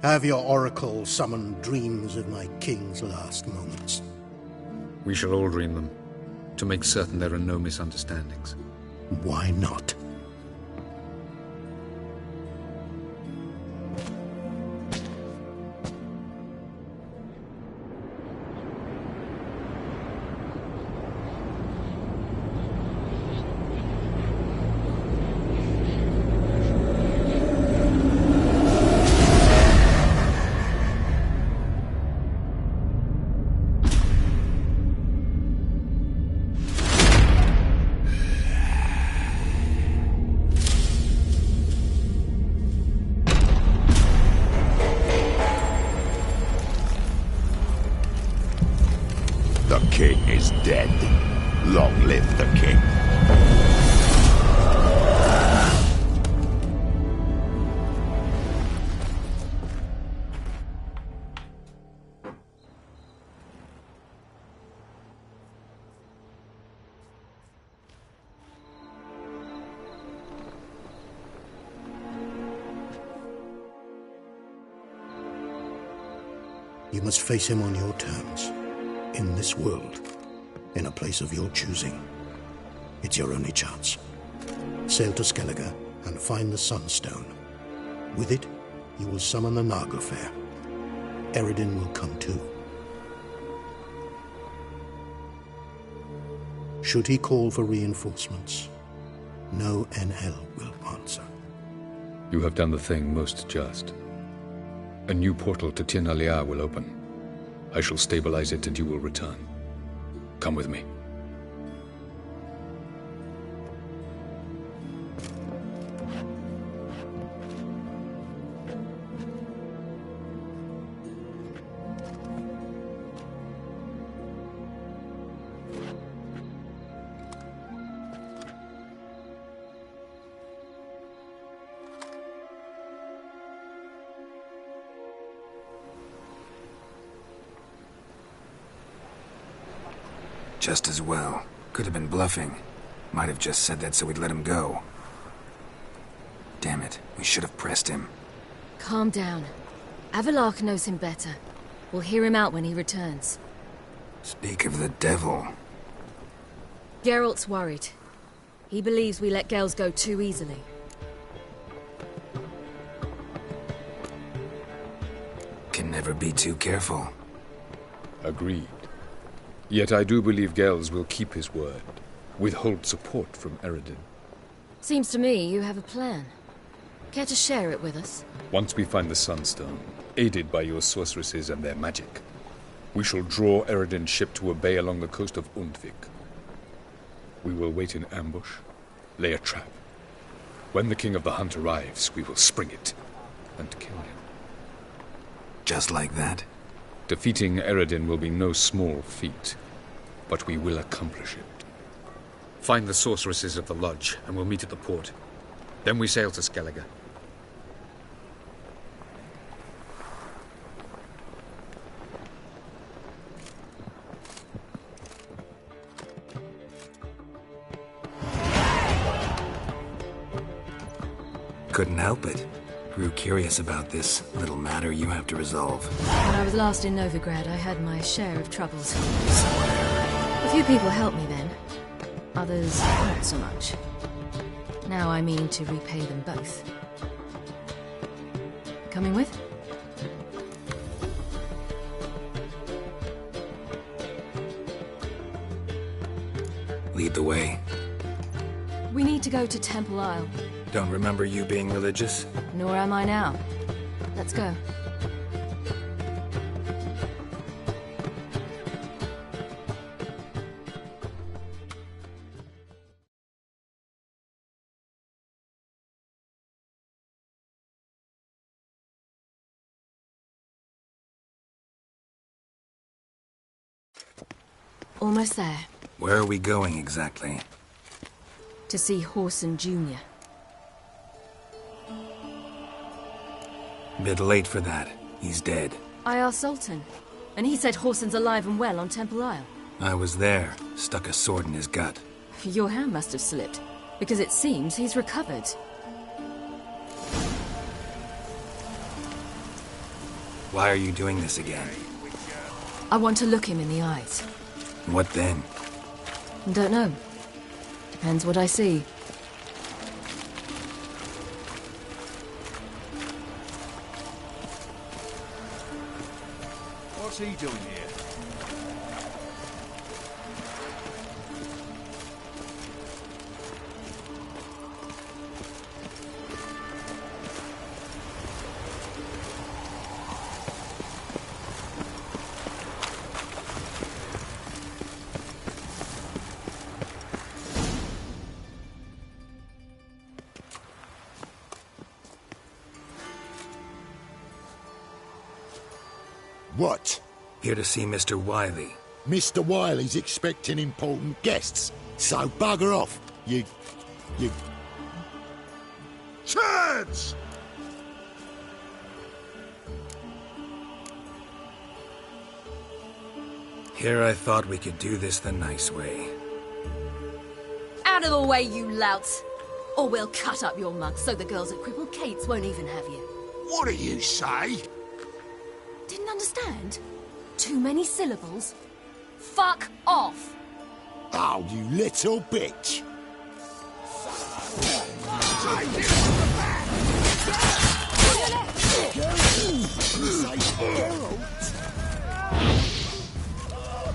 Have your oracle summon dreams of my king's last moments. We shall all dream them, to make certain there are no misunderstandings. Why not? You must face him on your terms. In this world. In a place of your choosing. It's your only chance. Sail to Skellige and find the Sunstone. With it, you will summon the Naglfar. Eredin will come too. Should he call for reinforcements, no NL will answer. You have done the thing most just. A new portal to Tir na Liar will open. I shall stabilize it and you will return. Come with me. Just as well. Could have been bluffing. Might have just said that so we'd let him go. Damn it, we should have pressed him. Calm down. Avalark knows him better. We'll hear him out when he returns. Speak of the devil. Geralt's worried. He believes we let Gels go too easily. Can never be too careful. Agreed. Yet I do believe Gels will keep his word. Withhold support from Eredin. Seems to me you have a plan. Care to share it with us? Once we find the Sunstone, aided by your sorceresses and their magic, we shall draw Eredin's ship to a bay along the coast of Undvik. We will wait in ambush, lay a trap. When the King of the Hunt arrives, we will spring it and kill him. Just like that? Defeating Eredin will be no small feat, but we will accomplish it. Find the sorceresses of the lodge, and we'll meet at the port. Then we sail to Skellige. Couldn't help it. Grew curious about this little matter you have to resolve. When I was last in Novigrad, I had my share of troubles. A few people helped me then. Others, not so much. Now I mean to repay them both. Coming with? Lead the way. We need to go to Temple Isle. Don't remember you being religious? Nor am I now. Let's go. Almost there. Where are we going exactly? To see Horson Jr. Bit late for that. He's dead. I asked Sultan, and he said Horson's alive and well on Temple Isle. I was there. Stuck a sword in his gut. Your hand must have slipped, because it seems he's recovered. Why are you doing this again? I want to look him in the eyes. What then? Don't know. Depends what I see. What's he doing here? What? Here to see Mr. Wiley. Mr. Wiley's expecting important guests, so bugger off, you... Chads! Here I thought we could do this the nice way. Out of the way, you louts! Or we'll cut up your mug so the girls at Cripple Kate's won't even have you. What do you say? Didn't understand? Too many syllables? Fuck off! Oh, you little bitch!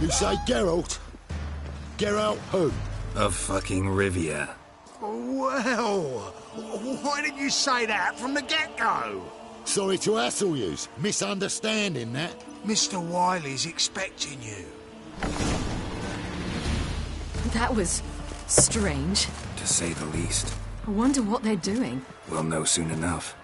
You say Geralt? Geralt who? Of fucking Rivia. Well, why didn't you say that from the get-go? Sorry to hassle yous. Misunderstanding that. Mr. Wiley's expecting you. That was strange. To say the least. I wonder what they're doing. We'll know soon enough.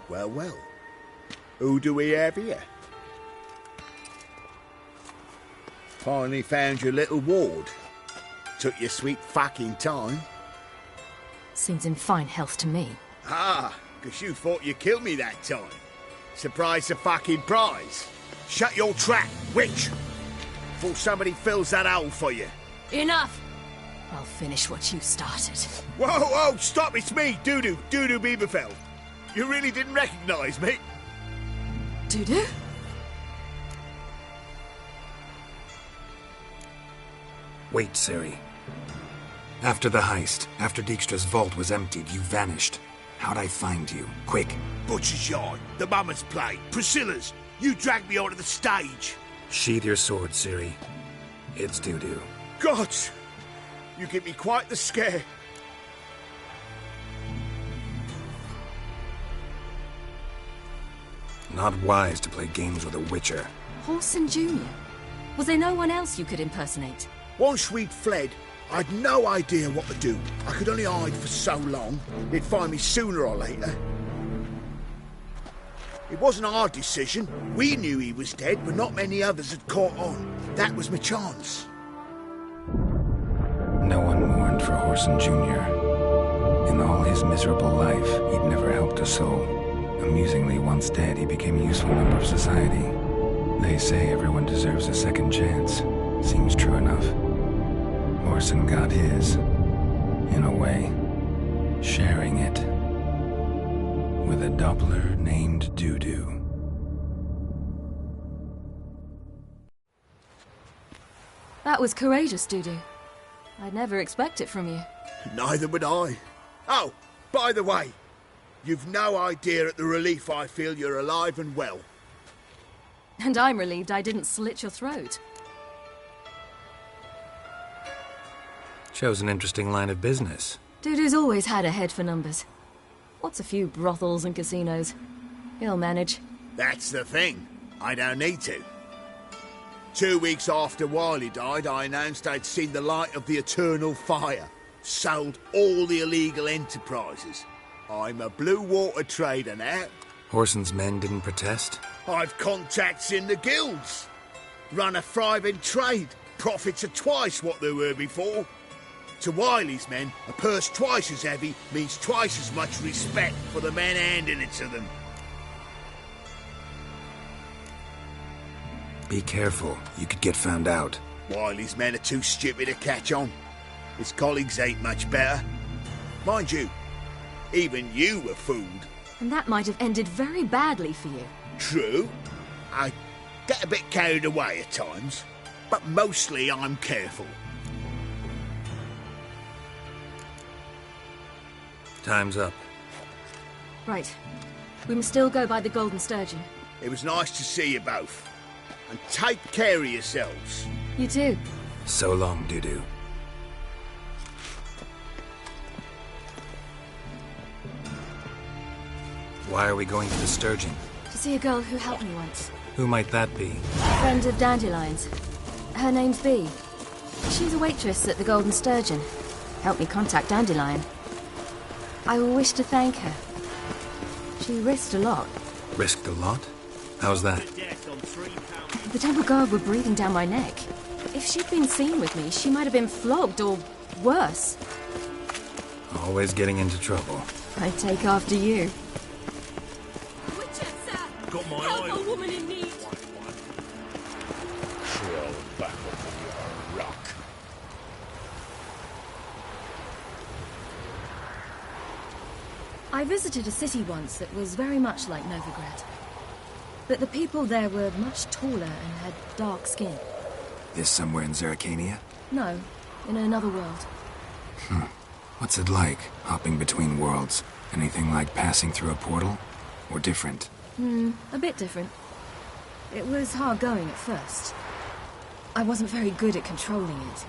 Well, well. Who do we have here? Finally found your little ward. Took your sweet fucking time. Seems in fine health to me. Ah, 'cause you thought you killed me that time. Surprise the fucking prize. Shut your trap, witch! Before somebody fills that hole for you. Enough! I'll finish what you started. Whoa, whoa, stop, it's me, Dudu Bieberfeld. You really didn't recognise me? Dudu? Wait, Ciri. After the heist, after Dijkstra's vault was emptied, you vanished. How'd I find you? Quick. Butcher's Yard, the Mama's Play, Priscilla's. You dragged me onto the stage. Sheathe your sword, Ciri. It's Dudu. God! You give me quite the scare. Not wise to play games with a witcher. Horson Jr.? Was there no one else you could impersonate? Once we'd fled, I'd no idea what to do. I could only hide for so long. They'd find me sooner or later. It wasn't our decision. We knew he was dead, but not many others had caught on. That was my chance. No one mourned for Horson Jr. In all his miserable life, he'd never helped a soul. Amusingly, once dead, he became a useful member of society. They say everyone deserves a second chance. Seems true enough. Horson got his, in a way, sharing it with a Doppler named Dudu. That was courageous, Dudu. I'd never expect it from you. Neither would I. Oh, by the way, you've no idea at the relief I feel you're alive and well. And I'm relieved I didn't slit your throat. Shows an interesting line of business. Dudu's always had a head for numbers. What's a few brothels and casinos? He'll manage. That's the thing. I don't need to. 2 weeks after Wiley died, I announced I'd seen the light of the eternal fire. Sold all the illegal enterprises. I'm a blue water trader now. Horson's men didn't protest? I've contacts in the guilds. Run a thriving trade. Profits are twice what they were before. To Wiley's men, a purse twice as heavy means twice as much respect for the men handing it to them. Be careful. You could get found out. Wiley's men are too stupid to catch on. His colleagues ain't much better. Mind you, even you were fooled. And that might have ended very badly for you. True. I get a bit carried away at times, but mostly I'm careful. Time's up. Right. We must still go by the Golden Sturgeon. It was nice to see you both. And take care of yourselves. You too. So long, Dudu. Why are we going to the Sturgeon? To see a girl who helped me once. Who might that be? A friend of Dandelion's. Her name's Bee. She's a waitress at the Golden Sturgeon. Helped me contact Dandelion. I will wish to thank her. She risked a lot. Risked a lot? How's that? The temple guard were breathing down my neck. If she'd been seen with me, she might have been flogged or worse. Always getting into trouble. I take after you. Got my Help eye a on woman in need. Crawl back up your rock. I visited a city once that was very much like Novigrad. But the people there were much taller and had dark skin. This somewhere in Zerrikania? No, in another world. What's it like, hopping between worlds? Anything like passing through a portal? Or different? A bit different. It was hard going at first. I wasn't very good at controlling it,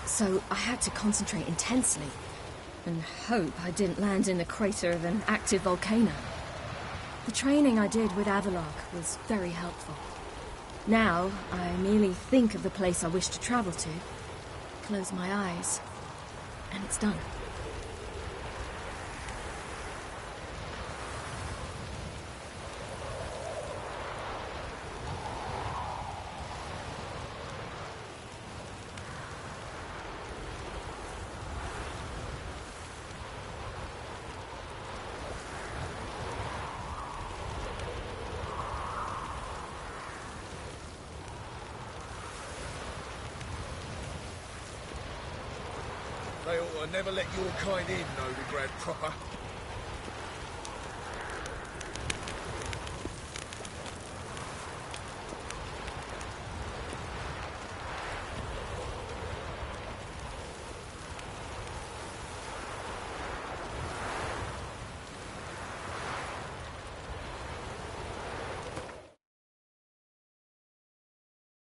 so I had to concentrate intensely and hope I didn't land in the crater of an active volcano. The training I did with Avalok was very helpful. Now, I merely think of the place I wish to travel to, close my eyes, and it's done. They ought to never let your kind in, Novigrad proper.